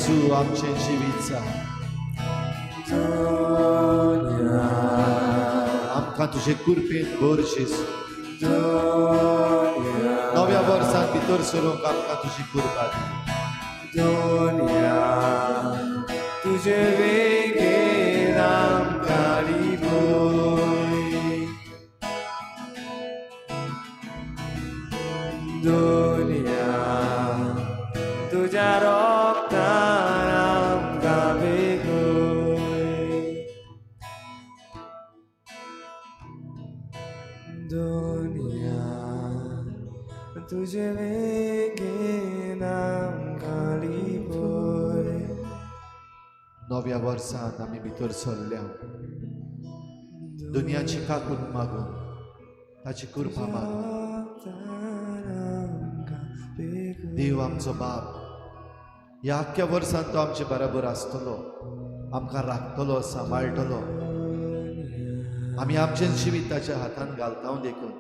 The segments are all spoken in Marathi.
येसू आमचे जिवीत जा आमकां तुजे कुरपेन भरशीस नव्या वर्सांत भितर सरूंक आमकां तुजी कुरपा तुझे वेगेन आमकां लिपय दुनिया तुझ्या रोगतान आमकां बेगोय दुनिया तुझे वेगेन आमकां लिपय नव्या वर्सांत आमी भितर सरल्या दुनियाची काकूट मागून ताची कुरपा मागून देव आमचो बाप ह्या आख्ख्या वर्सांत तो आमचे बरोबर आसतलो आमकां राखतलो सांबाळटलो आमी आमचें जिवीत ताच्या हातान घालता देखून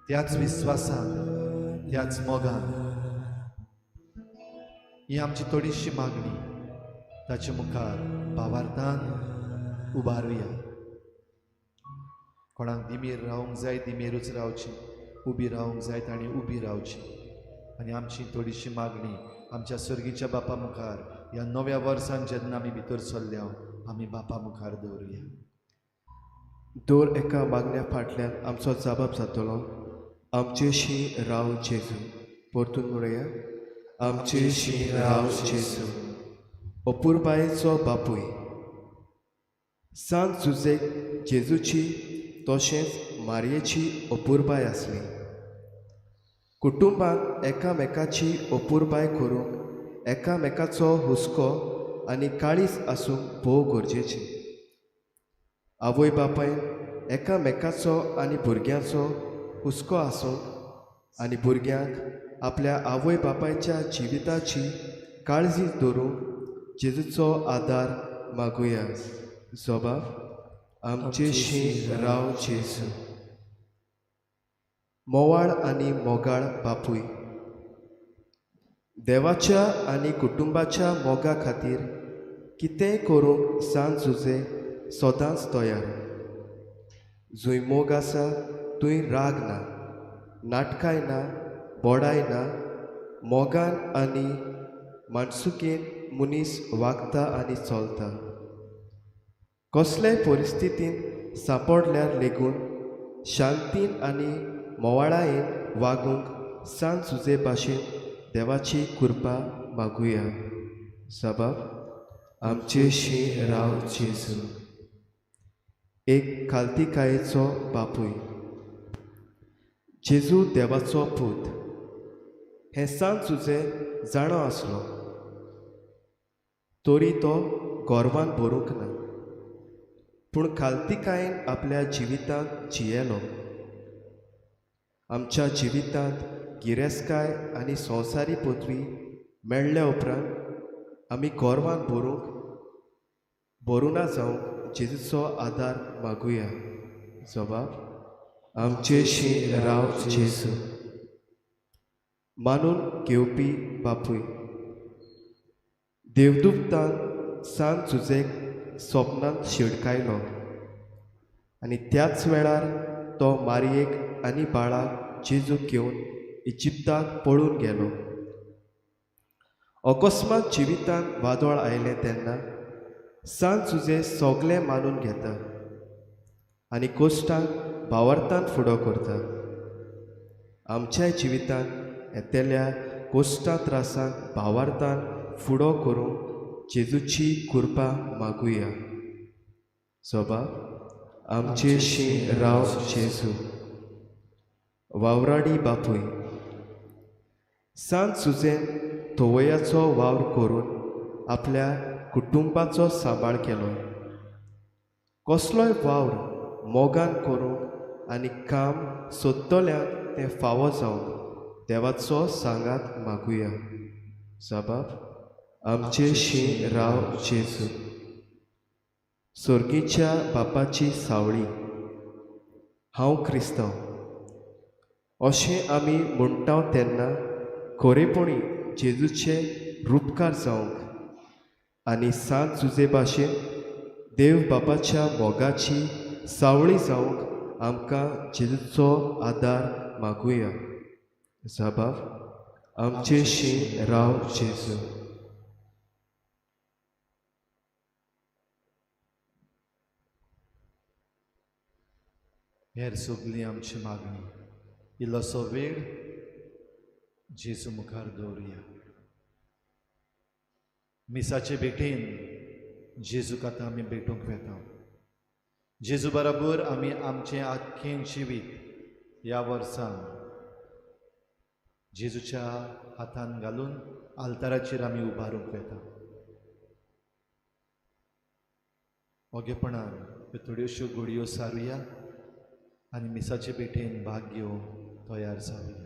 त्याच विस्वासान त्याच मोगान ही आमची थोडीशी मागणी ताचे मुखार भावार्थान उबारुया कोणाक दिमेर रावंक जाय दिमेरूच रावची उबी रावंक जाय ताणी उबी रावची आनी आमची थोडीशी मागणी आमच्या सर्गीच्या बापा मुखार ह्या नव्या वर्सान जेन्ना आमी भितर सरल्या आमी बापा मुखार दवरुया दर एका मागण्या फाटल्यान आमचो जबाब जातलो आमचेशी राव जेजू परतून म्हणुया आमचेशी राव जेजू अपुरबायेचो बापूय सांत जुजेक जेजूची तशेंच मारयेची अपुरबाय आसली कुटुंबांत एकामेकाची अपुरबाय करूंक एकामेकाचो हुस्को आनी काळीज आसूंक भोव गरजेची आवय बापायन एकामेकाचो आनी भुरग्यांचो हुस्को आसूंक आनी भुरग्यांक आपल्या आवय बापायच्या जिविताची काळजी दवरूंक जेजूचो आदार मागुया जोबाब आमचेशी राव जेजू मोवाळ आनी मोगाळ बापूय देवाच्या आनी कुटुंबाच्या मोगा खातीर कितेंय करूंक सांत जुजे सदांच तयार जंय मोग आसा थंय राग ना नाटकाय ना बोडाय ना मोगान आनी माणसुकेन मनीस वागता आनी चलता कसलेय परिस्थितीन सांपडल्यार लेगून शांतीन आनी मोवाळायेन वागूंक सांत जुजे भाशेन देवाची कृपा मागुया सबाब आमचेशी राव जेजू एक खालतिकायेचो बापूय जेजू देवाचो पूत हें सांत जुजे जाणो आसलो तरी तो गोरवान भरूंक ना पूण खालतिकायेन आपल्या जिवितांत जियेलो आमच्या जिवितांत गिरेस्काय आनी संवसारी पदवी मेळ्ळ्या उपरांत आमी गोरवान भरूं ना जावंक जेजूचो आदार मागुया जबाब आमचेशी राव जेजू मानून घेवपी बापूय देवदूतान सांत जुजेक स्वप्नांत शिडकायलो आनी त्याच वेळार तो मारयेक आनी बाळाक जेजूक घेवन इजिप्ताक पळून गेलो अकस्मात जिवितांत वादळ आयलें तेन्ना सांत जुजे सोगलें मानून घेता आनी कोश्टांक भावार्थान फुडो करता आमच्या जिवितांत येतेल्या कोश्टा त्रासांक भावार्थान फुडो करूंक जेजूची कृपा मागुया सोबाब आमचेशी राव जेजू वावराडी बापूय सांत जुजेन धोवयाचो वावर करून आपल्या कुटुंबाचो सांबाळ केलो कसलोय वावर मोगान करूंक आनी काम सोदतल्यांक तें फावो जावंक देवाचो सांगात मागुया सबाब आमचेशी राव जेजू सर्गीच्या बापाची सावळी हांव क्रिस्तांव अशें आमी म्हणटा तेन्ना खरेपणी जेजूचे रूपकार जावंक आनी सांत सुजे भाशेन देव बापाच्या मोगाची सावळी जावंक आमकां जेजूचो आदार मागुया. जबाब. आमचे शीं राव जेजू. हेर सगळी आमची मागणी इल्लोसो वेळ जेजू मुखार दवरुया. मिसाचे भेटेन जेजूक आतां आमी भेटूंक वेता. जेजू बरोबर आमी आमचें आख्खें जिवीत ह्या वर्सान जेजूच्या हातान घालून आल्ताराचेर आमी उबारूंक वेता. ओगेपणान ह्यो थोड्योश्यो घडयो सारुया आनी मिसाचे भेटेन भाग घेवंक तयार जावया.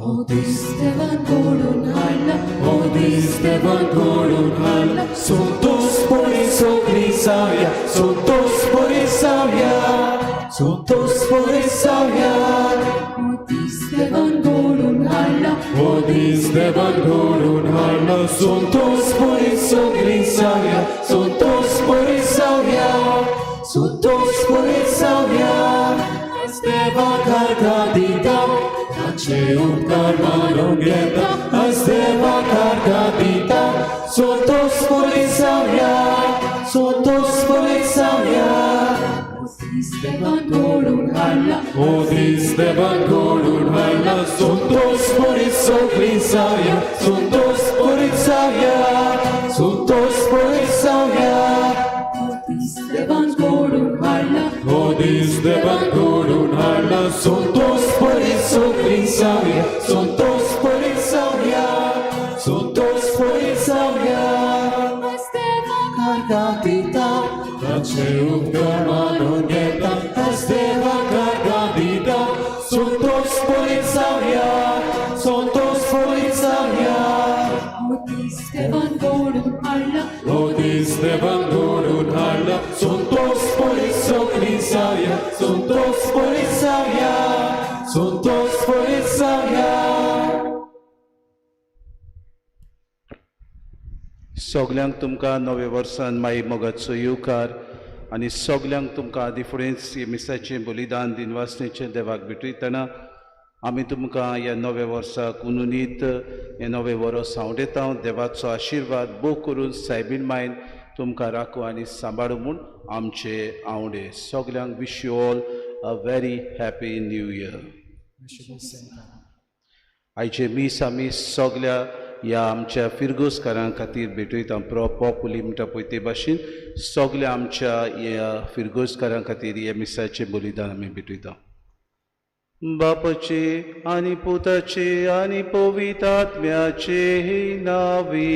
O dís devan घडून हाडला, o दीस देवान घडून हाडला. Santos por eso grisavia, Santos por esa via, Santos por esa via. O dís devan घडून हाडला, o dís devan घडून हाडला. Santos por eso grisavia, Santos por esa via, Santos por esa via. Asteva carga dita, tace उपकार मानून घेता. Asteva carga dita, Santos por esa via, Santos por esa via. O dís devan घडून हाडला, o dís devan घडून हाडला. Santos por eso grisavia, Santos por esa via, Santos por esa via. O dís devan घडून हाडला, o dís devan घडून हाडला. Santos por eso grisavia, Santos por esa via, Santos por esa via. Asteva carga dita, tace उपकार मानून घेता. Asteva carga dita, Santos por esa via, Santos por esa via. O dís devan घडून हाडला, o dís devan घडून हाडला. Santos por eso grisavia, Santos por esa via, Santos por esa via. सगल्यांक तुमकां नवे वर्सान माई मोगाचो येवकार आनी सगल्यांक तुमकां आदी फुडेंच मिसाचें बलिदान दिनवासनेचें देवाक भेटयतना आमी तुमकां ह्या नव्या वर्साक उनुनीत हें नवें वरोस सांवडेता. देवाचो आशिर्वाद भोव करून सायबीण मायन तुमकां राखूं आनी सांबाळूं म्हूण आमचे आवडे. सगल्यांक wish you all a very happy new year. आयचे मीस आमी सगल्या ह्या आमच्या फिरगोसकारां खातीर भेटयता. पॉपुली म्हणटा पळय ते भाशेन सगल्या आमच्या ह्या फिरगोसकारां खातीर ह्या मिसाचें बलिदान आमी भेटयता. बापाचे आनी पुताचे आनी पवित्र आत्म्याचे नांवी.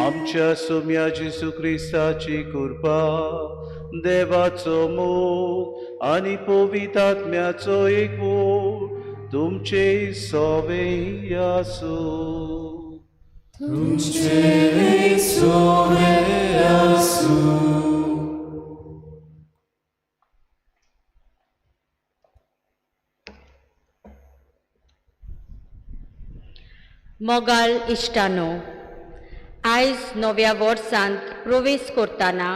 आमच्या सोम्या जेसू क्रिस्ताची कृपा, देवाचो मोग आनी पवित्र आत्म्याचो एकवोट तुमचे सवे आसूं. तुमचे सवे आसूं. मोगाल इश्टानो, आयज नव्या वर्सांत प्रवेश करतना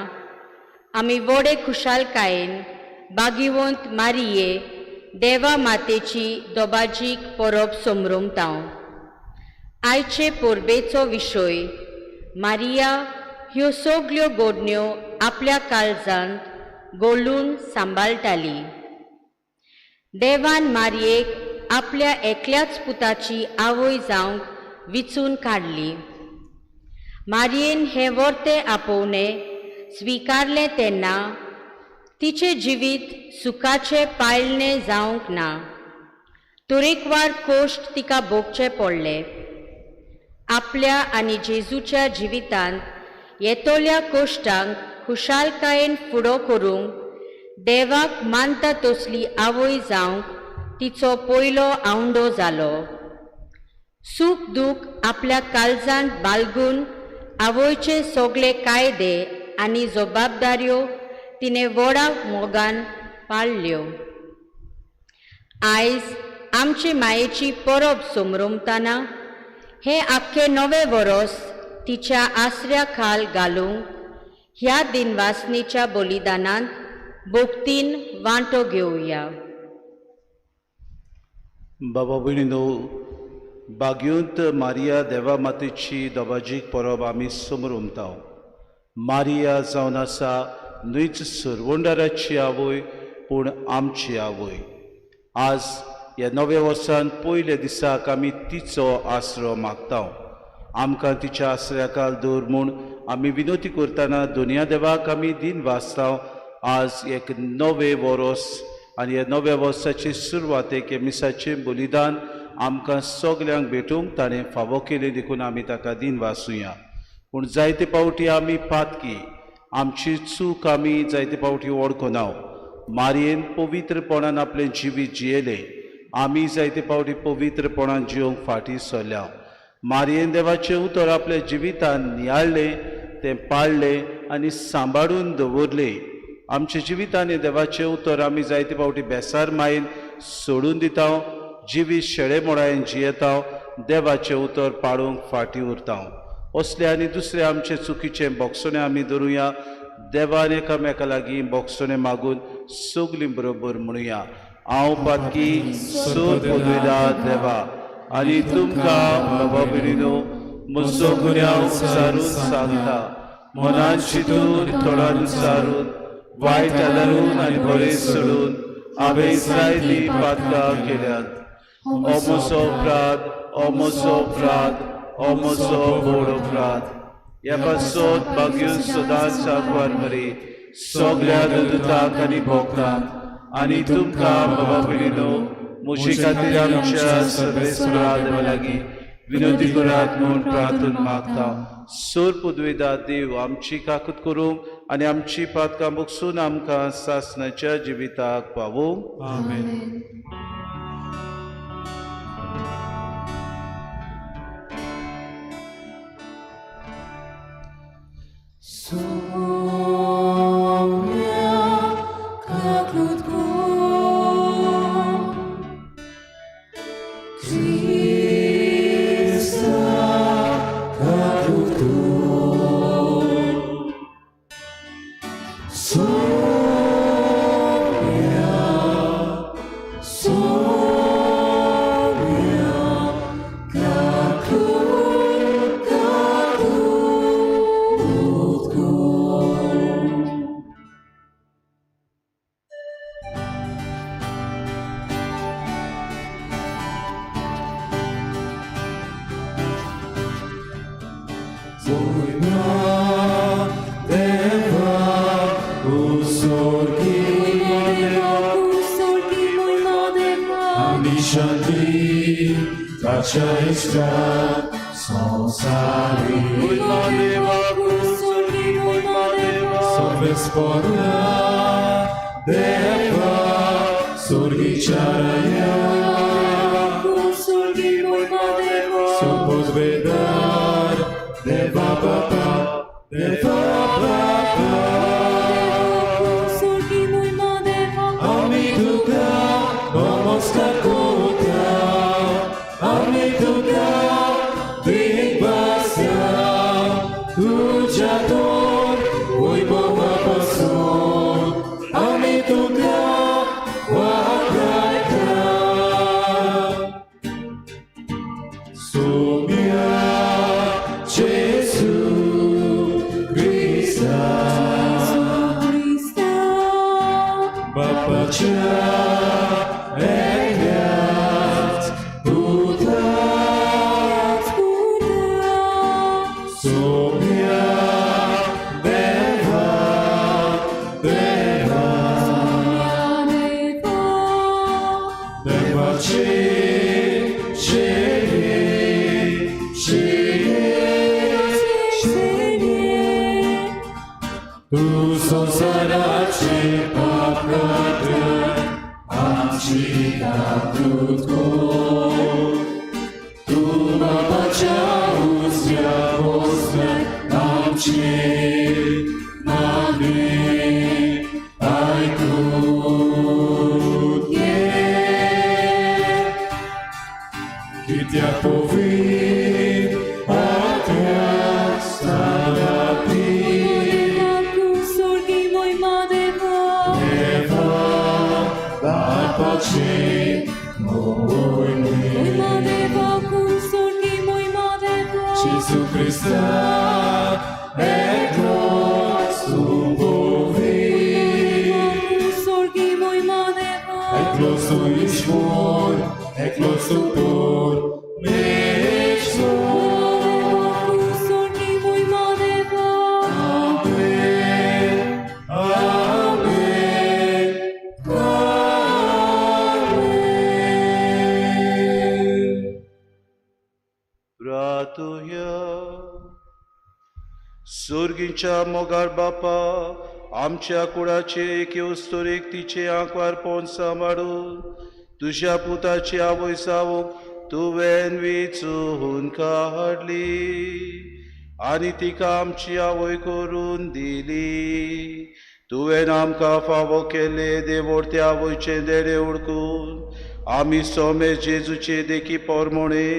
आमी व्हडे खुशालकायेन भाग्यवंत मारिये देवा मातेची दोबाजीक परब समरमतांव. आयचे परबेचो विशय मारिया ह्यो सगल्यो गोडण्यो आपल्या काळजांत गोळून सांबाळटाली. देवान मारयेक आपल्या एकल्याच पुताची आवय जावंक विचून काडली. मारयेन हें वर्तें आपोवणें स्विकारलें तेन्ना तिचें जिवीत सुखाचें पाळणें जावंक ना. तरेकवार कोश्ट तिका भोगचे पडले. आपल्या आनी जेजूच्या जिवितांत येतोल्या कोश्टांक खुशालकायेन फुडो करूंक देवाक मानता तसली आवय जावंक तिचो पयलो आवंडो जालो. सूख दूख आपल्या काळजांत बाळगून आवयचे सगळे कायदे आनी जबाबदाऱ्यो तिणें व्हडा मोगान पाळल्यो. आयज आमचे मायेची परब समरमतना हें आख्खें नवें वरोस तिच्या आसऱ्या खाल घालूंक ह्या दिनवासनेच्या बलिदानांत भोगतीन वांटो घेवया. बाबा भयणीनो, भाग्यवंत मारिया देवा मातेची दोबाजीक परब आमी समरमता. मारिया जावन आसा न्हयच सरवंडाराची आवय पूण आमची आवय. आज ह्या नव्या वर्सान पयल्या दिसाक आमी तिचो आसरो मागता. आमकां तिच्या आसऱ्याखाल दवर म्हूण आमी विनोती करतना दोनया देवाक आमी दिन वाचता. आज एक नवें वरोस आनी ह्या नव्या वर्साची सुरवातेक हे मिसाचें बलिदान आमकां सगल्यांक भेटूंक ताणें फावो केलें देखून आमी ताका दिन वाचुया. पूण जायते पावटी आमी पातकी, आमची चूक आमी जायते पावटी वळखुना. मारयेन पवित्रपणान आपलें जिवीत जियेलें आमी जायते फावटी पवित्रपणान जिवंक फाटीं सरल्या मारयेन देवाचें उतर आपल्या जिवितान नियाळलें तें पाळलें आनी सांबाळून दवरलें आमच्या जिवितांनी देवाचें उतर आमी जायते फावटी बेसार मायेन सोडून दिता जिवीत शेळे मोडायेन जियेता देवाचें उतर पाळूंक फाटीं उरता असले आनी दुसरे आमचे चुकीचें बोगसोणें आमी धरुया देवान एकामेका लागीं बोगसोणें मागून सगलीं बरोबर म्हणुया हांव पातकी सोर पदवेदार देवा आनी तुमकां बाबा भयणीनो म्हजो गुन्यांव उचारून सांगता मनान चिंतून तोंडान उचारून वायट आदारून आनी बरें सोडून हांवें जायतीं पातकां केल्यात हो म्हजो अपराध हो म्हजो अपराध हो म्हजो व्हड अपराध ह्या पासत मागीर सदांच आंकवार मरी सगळ्या दोतोरांक आनी भोगतांक आनी तुमकां बाबा भयणीनो म्हजे खातीर आमच्या सर्वेस्परा देवा लागीं विनंती करात म्हूण प्रार्थना मागता सोर पदवेदार देव आमची काकूत करूंक आनी आमची पातकां बोगसून आमकां सासणाच्या जिविताक पावूंक आमेन. तुझ्या मोगार बापा आमच्या कुळाचे एके उस्तोरेक तिचे आंकवार पोन सांबाळून तुझ्या पुताची आवय सावूक तुवें वेचून काडली आनी तिका आमची आवय करून दिली. तुवें आमकां फावो केले देवोडते आवयचे देडे उडकून आमी सोमे जेजूचे देखी पोरमोणे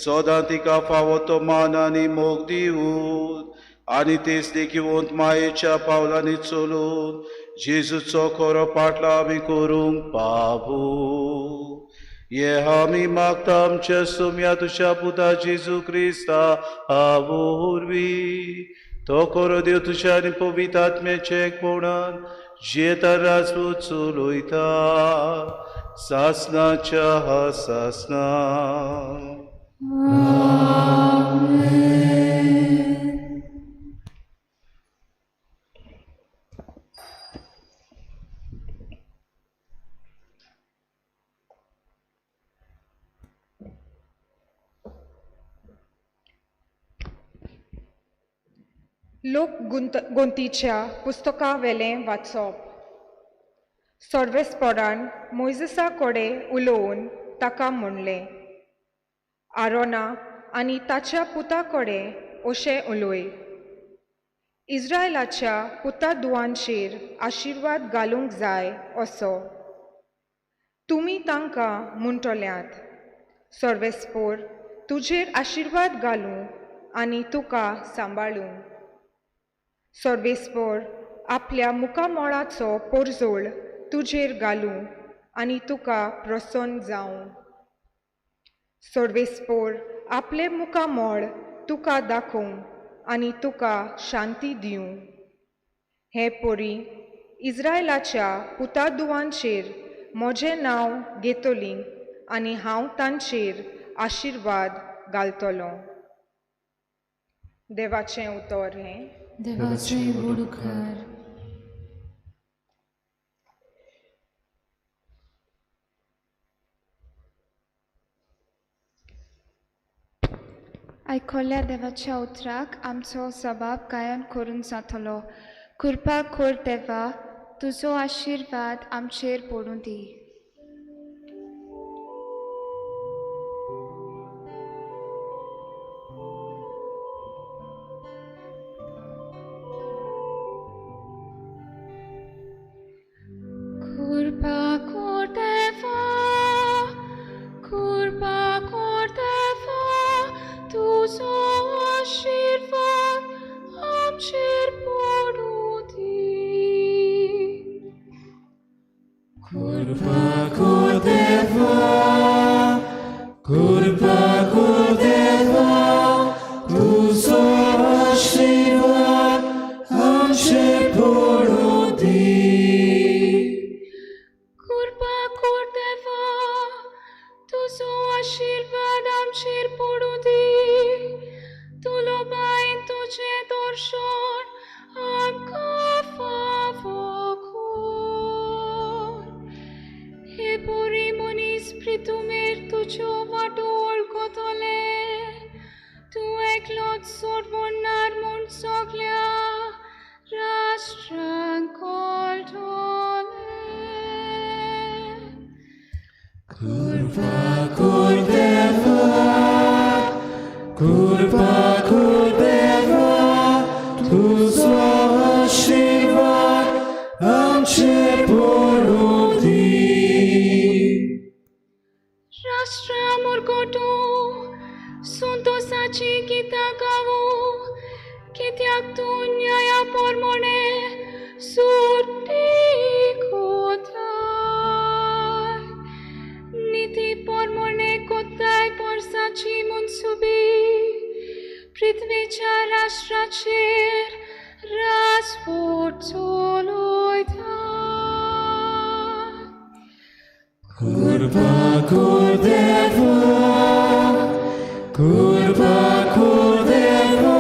सदां तिका फावो तो मान आनी मोग दिवून आनी तेच देखी वंत मायेच्या पावलांनी चलून जेजूचो खरो पाटला आमी करूंक पावू. ये आमी मागता आमच्या सोम्या तुझ्या पुता जेजू क्रिस्ता वरवीं. तो खरो देव तुझ्या आनी पवित्र आत्म्याचे एकपणान जेता राजपूत चलयता सासनाच्या सासना. लोक गोंतीच्या पुस्तका वेलें वाचप. सर्वेस्परान मोइजेसा कडेन उलोवन ताका म्हणलें, आरोना आनी ताच्या पुता कडेन अशें उलय. इस्रायलाच्या पुता दुवांचेर आशिर्वाद घालूंक जाय असो. तुमी तांकां म्हणटल्यात, सर्वेस्पर तुजेर आशिर्वाद घालूं आनी तुका सांबाळूं. सर्वेस्पर आपल्या मुखामोळाचो पोरजोळ तुजेर घालूं आनी तुका प्रसन्न जावं. सर्वेस्पर आपले मुखामोळ तुका दाखोवं आनी तुका शांती दिवं. हे परी इस्रायलाच्या पुतादुवांचेर म्हजें नांव घेतलीं आनी हांव तांचेर आशिर्वाद घालतलों. देवाचें उतर हें. देवाचे वडुकार. आयकल्ल्या देवाच्या उतराक आमचो सबाब गायन करून जातलो. कृपा कर देवा, तुजो आशिर्वाद आमचेर पडूं दी. Kurba Kordeva, tuzo आशीर्वाद आमचेर पडूं दी. Kurba Kordeva, tuzo आशीर्वाद आमचेर पडूं दी. Kurba Kordeva, tuzo आशीर्वाद आमचेर पडूं दी. तुलो बायन तुजें दर्शन आमकां फावो कर. हे बरी मनीस प्रितुमेर तुज्यो वाटो वळखतले. तूं एकलोच सर्वनार म्हूण सगल्या राष्ट्रांक कळटले. Kurba Kordeva, tuzo आशीर्वाद आमचेर पडूं दी. राष्ट्रा मुरगोटो संतोषाची गितां गावो. कित्याक तूं न्याया पोरमोणे सुट्टी कोताय. नीती पोरमोणे कोताय वर्साची मनसुबी. पृथ्वीच्या राष्ट्राचेर राजवट चलयता. Kurba Kordeva,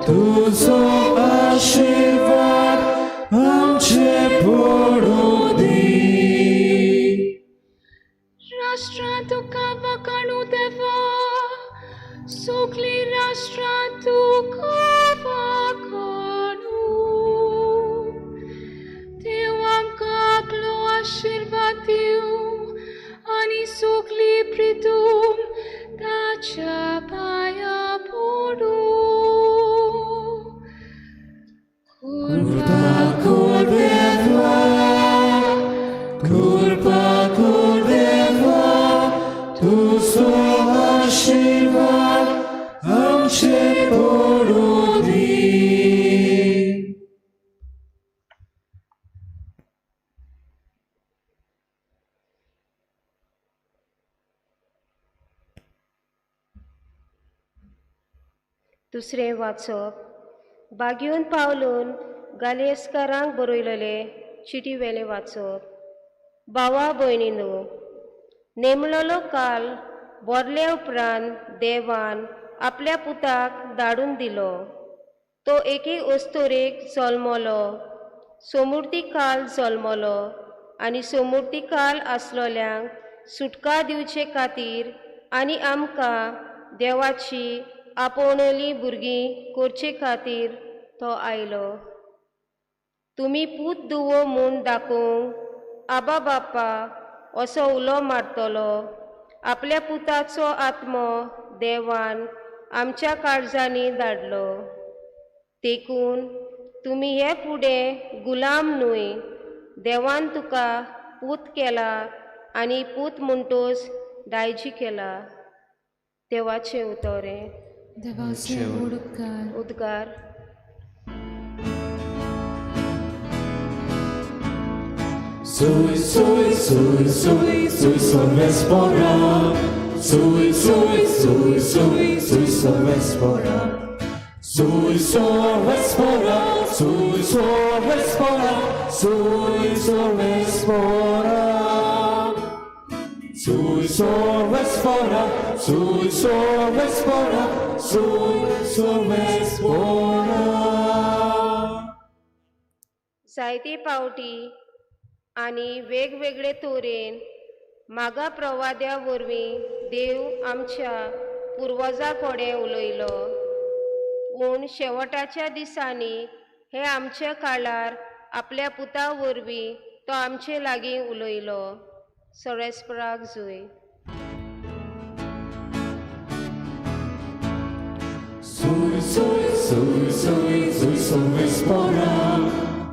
tuzo आशीर्वाद आमचेर पडूं दी. राष्ट्रां तुका वखाणू देवा, सगळीं राष्ट्रां तुका वखाणू. Kurpa Kurdeva, Tuzo Ashirvad Amche Porudi. दुसरें वाचप बागयोन पावलून गालियेस्कारांक बरयलेले चिटी वेले वाचप. भावा भयणीनो, नेमलेलो काल भरले उपरांत देवान आपल्या पुताक धाडून दिलो. तो एके अस्तोरेक जल्मलो, समृद्धी काल जल्मलो आनी समृद्धी काल आसलोल्यांक सुटका दिवचे खातीर आनी आमकां देवाची आपोवणली भुरगीं करचे खातीर तो आयलो. तुमी पूत धुवो म्हूण दाखोवंक आबा बापा असो उलो मारतलो. आपल्या पुताचो आत्मो देवान आमच्या काळजांनी धाडलो. देखून तुमी हे फुडें गुलाम न्हय, देवान तुका पूत केला आनी पूत म्हणटोच दायजी केला. देवाचें उतोरें. देवाचे उडकार. उद्गार. Sui, sui, sui, sui, sui, sorvespora. Sui, sui, sui, sui, sui, sorvespora. Sui, sorvespora, sui, sorvespora, sui, sorvespora. Sui, sorvespora, sui, sorvespora, sui, sorvespora. जायते पावटी आनी वेगवेगळे तोरेन मागा प्रवाद्या वरवीं देव आमच्या पुर्वजां कडेन उलयलो. पूण शेवटाच्या दिसांनी हे आमच्या काळार आपल्या पुता वरवीं तो आमचे लागीं उलयलो. सोरेस्पराक जुय. Sui, sui, sui, sui, sui, sorvespora.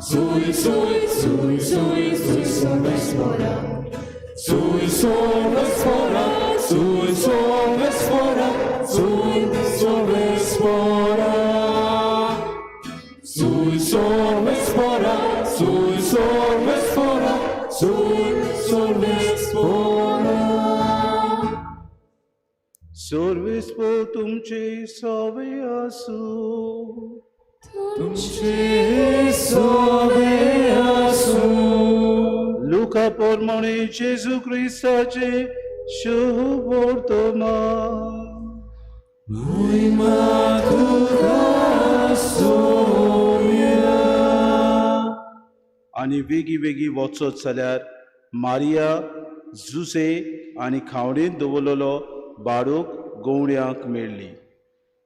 Sui, sui, sui, sui, sui, sorvespora. Sui, sorvespora, sui, sorvespora, sui, sorvespora. Sui, sorvespora, sui, sorvespora, sui, sorvespora. सोर्वेस्पो तुमचे सवे आसू. तुमचे सोबे आसू. लुका पोरमोणे जेजू क्रिस्ताचे शुभ वर्तमान. Muima tuka soya. आनी वेगी वेगी वचत जाल्यार मारिया जुसे आनी खावडेंत दवरलेलो बाळूक गवळ्यांक मेळ्ळी.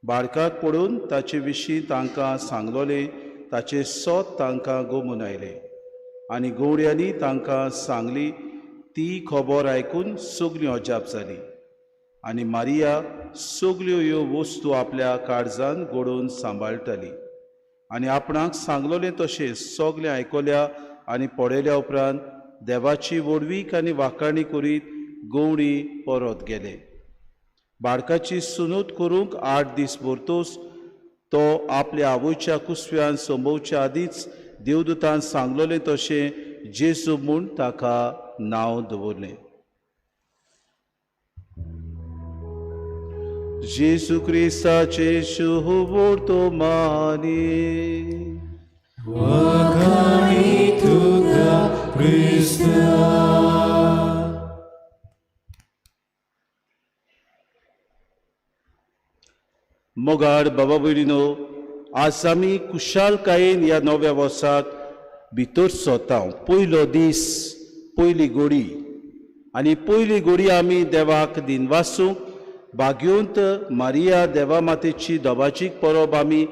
बाळकाक पळोवन ताचे विशीं तांकां सांगलोलें ताचे सोत तांकां गमून आयले. आनी गवळ्यांनी तांकां सांगली ती खबर आयकून सगलीं अजाप जालीं. आनी मारिया सगल्यो ह्यो वस्तू आपल्या काळजांत घडोवन सांबाळटाली. आनी आपणाक सांगलोलें तशें सगलें आयकल्या आनी पळयल्या उपरांत देवाची वडवीक आनी वाखाणी करीत गवळी परत गेले. बाळकाची सुनूत करूंक 8 दीस भरतूच तो आपल्या आवयच्या कुसव्यान संभोवच्या आदींच देवदूतान सांगलोलें तशें जेजू म्हूण ताका नांव दवरलें. जेजू क्रिस्ताचे शुभ वर्तमानी. Wakani tuka Christa. मोगाड बाबा भयणीनो, आज आमी कुशालकायेन ह्या नव्या वर्साक भितर सरता. पयलो दीस, पयली घोडी. आनी पयली घोडी आमी देवाक दिनवासूंक भाग्योंत मारिया देवा मातेची दोबाचीक परब आमी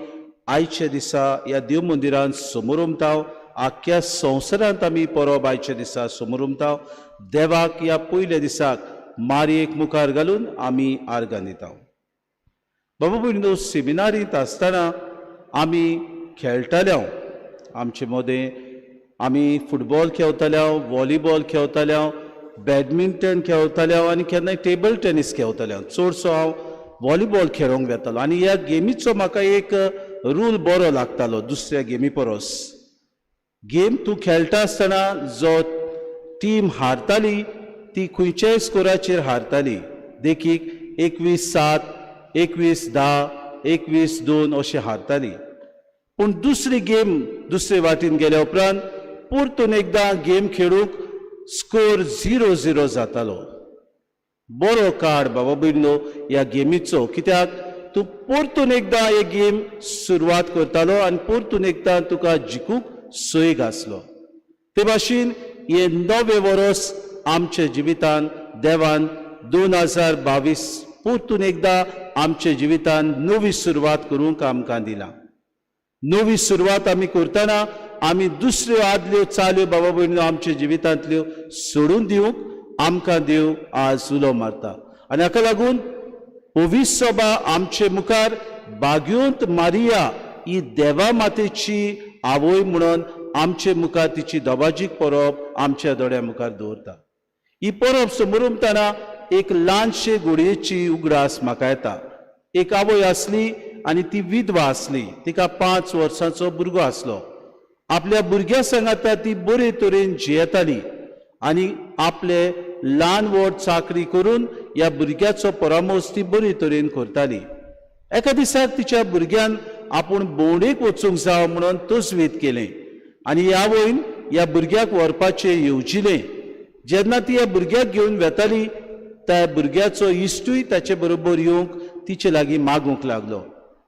आयच्या दिसा ह्या देव मंदिरांत समोरुमताव. आख्ख्या संवसारांत आमी परब आयच्या दिसा समोरुमताव. देवाक ह्या पयल्या दिसाक मारयेक मुखार घालून आमी आर्गां दिताव. बाबा भयणीनो, सेमिनारींत आसतना आमी खेळटाले आमचे मोदें आमी फुटबॉल खेळटाले व्हॉलीबॉल खेळटाले बॅडमिंटन खेळटाले आनी केन्नाय टेबल टेनीस खेळटाले चडसो हांव व्हॉलीबॉल खेळोंक वेतालो आनी ह्या गेमीचो म्हाका एक रूल बरो लागतालो दुसऱ्या गेमी परस गेम तूं खेळटा आसतना जो टीम हारताली ती खंयच्याय स्कोराचेर हारताली देखीक 21-7 21-10 21-2 अशें हारताली पूण दुसरी गेम दुसरे वाटेन गेल्या उपरांत परतून एकदां गेम खेळूंक स्कोर 0-0 जातालो बरो काड बाबा भयणो ह्या गेमीचो कित्याक तूं परतून एकदां एक गेम सुरवात करतालो आनी परतून एकदां तुका जिखूंक सोयीक आसलो ते भाशेन हे नवे वर्स आमच्या जिवितांत देवान 2022 परतून एकदां आमच्या जिवितांत नवी सुरवात करूंक आमकां दिला नवी सुरवात आमी करतना आमी दुसऱ्यो आदल्यो चाल्यो बाबा भयणो आमच्या जिवितांतल्यो सोडून दिवंक आमकां देव आज उलो मारता आनी हाका लागून पवित्र सभा आमचे मुखार भाग्योंत मारिया ही देवा मातेची आवय म्हणून आमचे मुखार तिची दोबाजीक परब आमच्या दोळ्या मुखार दवरता ही परब समोरुमतना एक ल्हानशे घडयेची उगडास म्हाका येता एक आवय आसली आनी ती विधवा आसली तिका 5 वर्सांचो भुरगो आसलो आपल्या भुरग्या सांगाता ती बरे तरेन जियेताली आनी आपले ल्हान व्हड चाकरी करून ह्या भुरग्याचो परामोस ती बरे तरेन करताली एका दिसाक तिच्या भुरग्यान आपूण भोंवडेक वचूंक जाय म्हणून तजवीज केलें आनी ह्या वयन ह्या भुरग्याक व्हरपाचें येवजिलें जेन्ना ती ह्या भुरग्याक घेवन वेताली त्या भुरग्याचो इश्टूय ताचे बरोबर येवंक तिचे लागीं मागूंक लागलो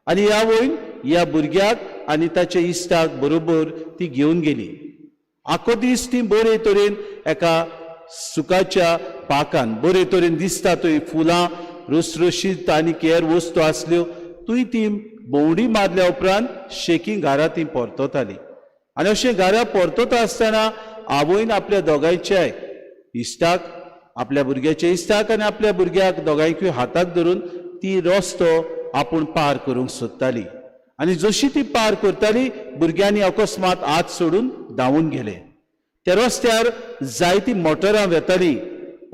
आनी ह्या वयन ह्या भुरग्याक आनी ताच्या इश्टाक बरोबर ती घेवन गेली आखो दीस ती बरे तरेन एका सुकाच्या पाकान बरे तरेन दिसता थंय फुलां रसरशीत आनी केर वस्तू आसल्यो तुय ती भोंवडी मारल्या उपरांत शेकी घरा ती परतताली आनी अशें घरा परतता आसतना आवयन आपल्या दोगांयच्या इश्टाक आपल्या भुरग्याच्या इश्टाक आनी आपल्या भुरग्याक दोगांयकूय हाताक धरून ती रस्तो आपूण पार करूंक सोदताली आनी जशी ती पार करताली भुरग्यांनी अकस्मात हात सोडून धांवून गेले त्या रस्त्यार जायती मोटरां वेताली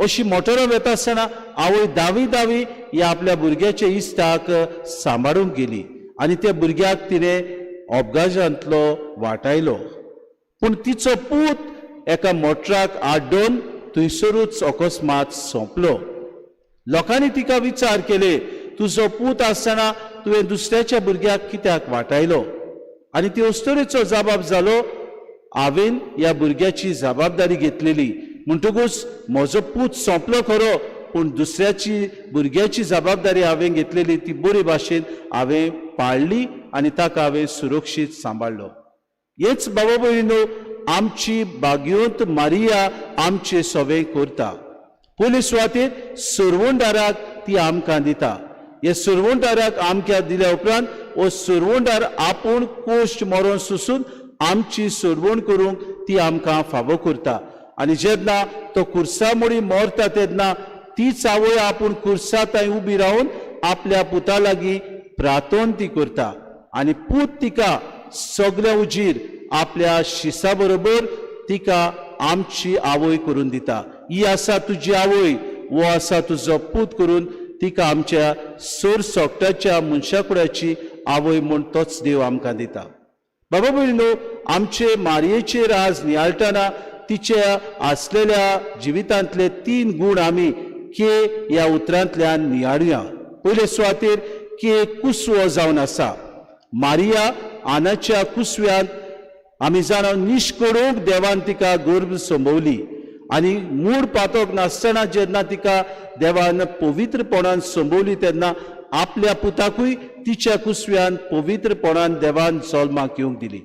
अशी मोटरां वेता आसतना आवय धावी धावी ह्या आपल्या भुरग्याच्या इश्टाक सांबाळूंक गेली आनी त्या भुरग्याक तिणें अपघातांतलो वाटायलो पूण तिचो पूत एका मोटराक आड्डोवन थंयसरूच अकस्मात सोंपलो लोकांनी तिका विचार केले तुजो पूत आसतना तुवें दुसऱ्याच्या भुरग्याक कित्याक वाटायलो आनी ती अस्तरेचो जबाब जालो हांवें ह्या भुरग्याची जबाबदारी घेतलेली म्हणटकूच म्हजो पूत सोंपलो खरो पूण दुसऱ्याची भुरग्याची जबाबदारी हांवें घेतलेली ती बरे भाशेन हांवें पाळली आनी ताका हांवें सुरक्षीत सांबाळलो हेच बाबा भयणो आमची भाग्योंत मारिया आमचे सवे करता पयले सुवातेर सुरवंडाराक ती आमकां दिता हे सुरवंडाराक आमकां दिल्या उपरांत हो सुरवंडार आपूण कोश्ट मरोन सुसून आमची सोडवण करूंक ती आमकां फावो करता आनी जेन्ना तो कुर्सा मोडी मरता तेन्ना तीच आवय आपूण कुर्सा थंय उबी रावन आपल्या पुता लागीं प्रार्थना ती करता आनी पूत तिका सगळे उजीर आपल्या शिसा बरोबर तिका आमची आवय करून दिता ही आसा तुजी आवय वो आसा तुजो पूत करून तिका आमच्या सोर सोगट्याच्या मनशाकुड्याची आवय म्हूण तोच देव आमकां दिता बाबा भयणो आमचे मारयेचे राज नियाळटना तिच्या आसलेल्या जिवितांतले 3 गूण आमी के ह्या उतरांतल्यान नियाळुया पयले सुवातेर के कुसवो जावन आसा मारिया आनाच्या कुसव्यान आमी जाणा निश्कडूंक देवान तिका गर्भ संभोवली आनी मूड पातोक नासतना जेन्ना तिका देवान पवित्रपणान संभोवली तेन्ना आपल्या पुताकूय तिच्या कुसव्यान पवित्रपणान देवान जल्माक येवंक दिली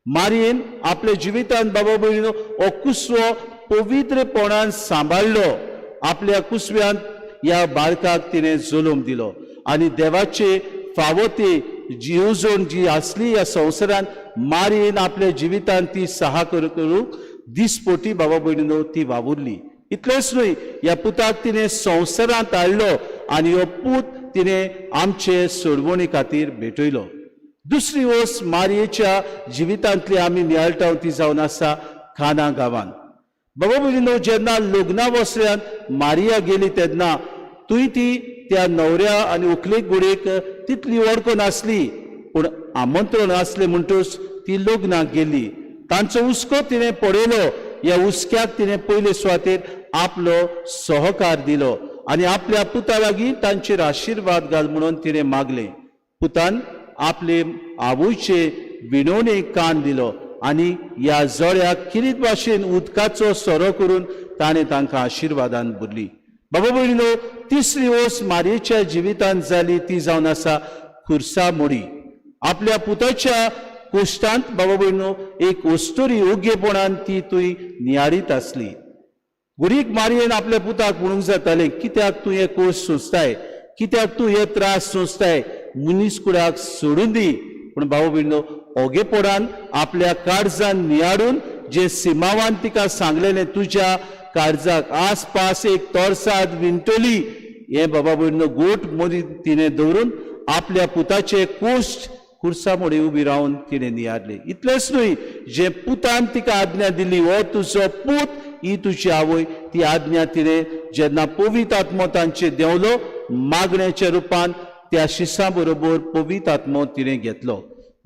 मारयेन आपल्या जिवितांत बाबा भयणो हो कुसवो पवित्रपणान सांबाळलो आपल्या कुसव्यान ह्या बाळकाक तिणें जल्म दिलो आनी देवाचे फावो ते येवजण जी आसली ह्या संवसारांत मारयेन आपल्या जिवितांत ती सहा करूंक दिसपोटी बाबा भयणीनो ती वावुरली इतलेंच न्हय ह्या पुताक तिणें संवसारांत हाडलो आनी हो पूत तिणें आमचे सोडवणी खातीर भेटयलो दुसरी ओस मारयेच्या जिवितांतली आमी नियाळटाव ती जावन आसा काना गांवांत. बाबा भयणीनो, जेन्ना लग्ना वसऱ्यान मारिया गेली तेन्ना तुय ती त्या न्हवऱ्या आनी व्हंकलेक गुडेक तितली वळखो नासली, पूण आमंत्रण आसलें म्हणटूच ती लग्नाक गेली. तांचो हुस्को तिणें पळयलो. ह्या हुस्क्याक तिणें पयले सुवातेर आपलो सहकार दिलो आनी आपल्या पुता लागीं तांचेर आशिर्वाद घाल म्हणून तिणें मागलें. पुतान आपले आवयचे विणवणेक कान दिलो आनी ह्या जोड्याक किरीत भाशेन उदकाचो सोरो करून ताणें तांकां आशिर्वादान भरली. बाबा भयणीनो, तिसरी ओस मारयेच्या जिवितांत जाली ती जावन आसा खुर्सा मोडी. आपल्या पुताच्या कोश्टांत बाबा भयणीनो एक ओस्तोरी योग्यपणान ती तुय नियाळीत आसली. गुरीक मारयेन आपल्या पुताक म्हणूंक जातालें, कित्याक तूं हे कोश्ट सोंसताय, कित्याक तूं हे त्रास सोंसताय, मनीस कुडाक सोडून दी. पूण बाबा भयणीनो, ओगेपणान आपल्या काळजान नियाळून जे सिमावान तिका सांगलेलें, तुज्या काळजाक आसपास एक तोरसाद विणटली, हे बाबा भयणीनो गोट मोदी तिणें दवरून आपल्या पुताचे कोश्ट खुर्सा मोडी उबी रावन तिणें नियारले. इतलेंच न्हय, जे पुतान तिका आज्ञा दिली, हो तुजो पूत, ही तुजी आवय, ती आज्ञा तिणें जेन्ना पवित्र आत्मो तांचेर देंवलो, मागण्याच्या रुपान त्या शिसां बरोबर पवित्र आत्मो तिणें घेतलो.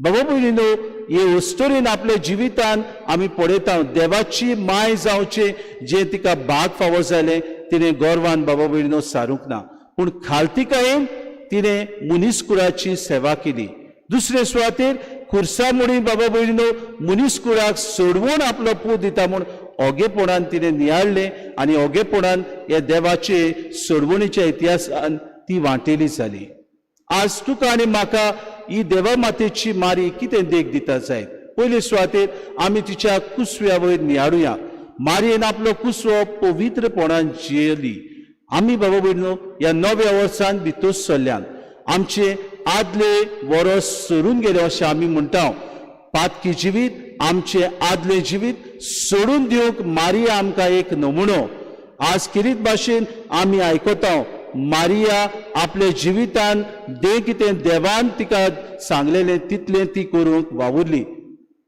बाबा भयणीनो, हे वस्तोरेन आपल्या जिवितान आमी पळयता देवाची माय जावचें जे तिका भाग फावो जालें तिणें गोरवान बाबा भयणीनो सारूंक ना, पूण खालतिकायेन तिणें मनीसकुळाची सेवा केली. दुसरे सुवातेर खुर्सा मोडी बाबा भयणीनो मनीसकुळाक सोडवून आपलो पूत दिता म्हूण ओगेपणान तिणें नियाळलें आनी ओगेपणान हे देवाचे सोडवणीच्या इतिहासान ती वांटेली जाली. आज तुका आनी म्हाका ही देवा मातेची मारी कितें देख दिता जायत. पयले सुवातेर आमी तिच्या कुसव्या वयर नियाळुया. मारयेन आपलो कुसवो पवित्रपणान जियेली. आमी बाबा भयणीनो ह्या नव्या वर्सान भितर सरल्यान आमचे आदले वरस सोडून गेले अशें आमी म्हणटा. पातकी जिवीत, आमचे आदले जिवीत सोडून दिवंक मारिया आमकां एक नमुनो. आज किरीत भाशेन आमी आयकता मारिया आपल्या जिवितान कितें देवान तिका सांगलेलें तितलें ती करूंक वावुरली.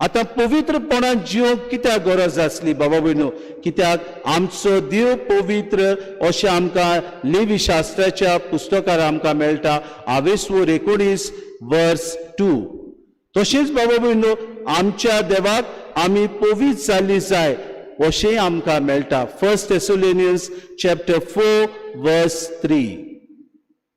आतां पवित्रपणान जिवंक कित्याक गरज आसली बाबा भयणो, कित्याक आमचो देव पवित्र अशें आमकां लेवी शास्त्राच्या पुस्तकार आमकां मेळटा. आवेसवोर 19:2. तशेंच बाबा भयणो, आमच्या देवाक आमी पवित्र जाल्ली जाय अशेंय आमकां मेळटा. 1 Thessalonians chapter 4:3.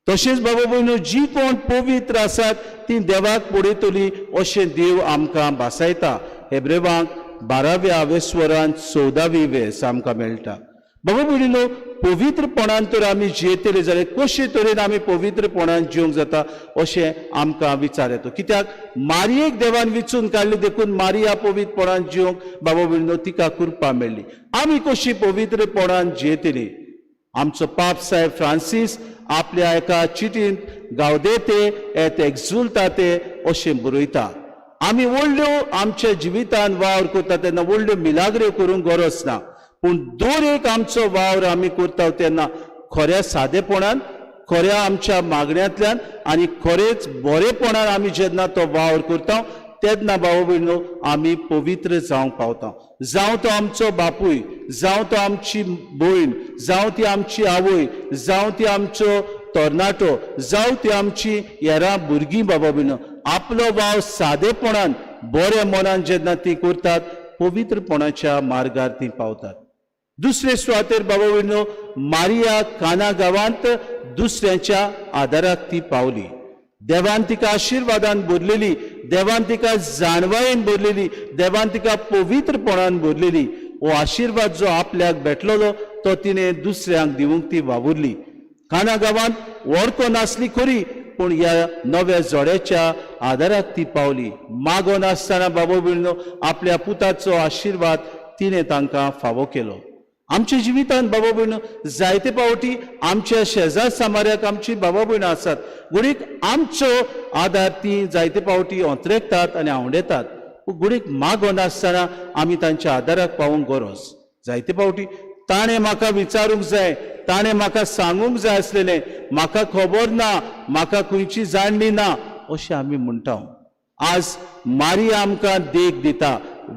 तशेंच बाबा भयणो, जी कोण पवित्र आसात ती देवाक पळयतली अशें देव आमकां भासायता. हेब्रेवांक 12व्या आवेस्वरांत 14वी वेस आमकां मेळटा. बाबा भयणीनो, पवित्रपणान तर आमी जियेतले जाल्यार कशे तरेन आमी पवित्रपणान जिवंक जाता अशें आमकां विचार येता. कित्याक मारयेक देवान विचून काडली देखून मारिया पवित्रपणान जिवंक बाबा भयणीनो तिका कृपा मेळ्ळी. आमी कशी पवित्रपणान जियेतली. आमचो पाप साहेब फ्रांसीस आपल्या एका चिटींत गावदेते एत एक्झुल्टाते अशें बरयता. आमी व्हडल्यो आमच्या जिवितान वावर करता तेन्ना व्हडल्यो मिलाग्र्यो करूंक गरज ना, पूण दर एक आमचो वावर आमी करता तेन्ना खऱ्या सादेपणान, खऱ्या आमच्या मागण्यांतल्यान आनी खरेंच बरेपणान आमी जेन्ना तो वावर करता तेन्ना बाबा भयणो आमी पवित्र जावंक पावता. जावं तो आमचो बापूय, जावं तो आमची भयण, जावं ती आमची आवय, जावं ती आमचो तरणाटो, जावं ती आमची हेरां भुरगीं बाबा भयणो, आपलो वाव सादेपणान बऱ्या मनान जेन्ना ती करतात पवित्रपणाच्या मार्गार ती पावतात. दुसरे सुवातेर बाबा भयणो, मारिया काना गांवांत दुसऱ्यांच्या आदाराक ती पावली. देवान तिका आशिर्वादान भरलेली, देवान तिका जाणवायेन भरलेली, देवान तिका पवित्रपणान भरलेली. हो आशिर्वाद जो आपल्याक भेटलेलो तो तिणें दुसऱ्यांक दिवंक ती वावुरली. काना गांवांत वळखो नासली खरी, पूण ह्या नव्या जोड्याच्या आदाराक ती पावली. मागो नासतना बाबा भयणो आपल्या पुताचो आशिर्वाद तिणें तांकां फावो केलो. आमच्या जिवितांत बाबा भयणो जायते पावटी आमच्या शेजार सामाऱ्याक आमची बाबा भयणो आसात, गुडीक आमचो आदार ती जायते पावटी ओंत्रेकतात आनी आवडेतात. गुडीक मागो नासतना आमी तांच्या आदाराक पावूंक गरज. जायते पावटी ताणें म्हाका विचारूंक जाय, ताणें म्हाका सांगूंक जाय आसलेलें, म्हाका खबर ना, म्हाका खंयची जाणली ना अशें आमी म्हणटा. आज मारिया आमकां देख दिता,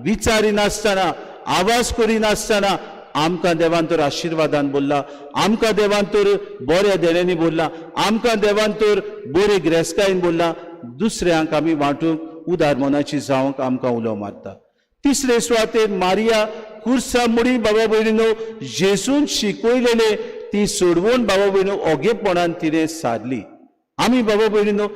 विचारिनासतना, आवाज करिनासतना आमकां देवान तर आशिर्वादान बोल्ला, आमकां देवान तर बऱ्या देण्यानी बोल्ला, आमकां देवान तर बरे गिरेस्तायेन बोल्ला, दुसऱ्यांक आमी वांटूंक उदार मनाची जावंक आमकां उलो मारता. तिसरे सुवातेर मारिया कुर्सा मुडी बाबा भयणीनो जेजून शिकयलेले ती सोडवून बाबा भयणो ओगेपणान तिणें सारली. आमी बाबा भयणीनो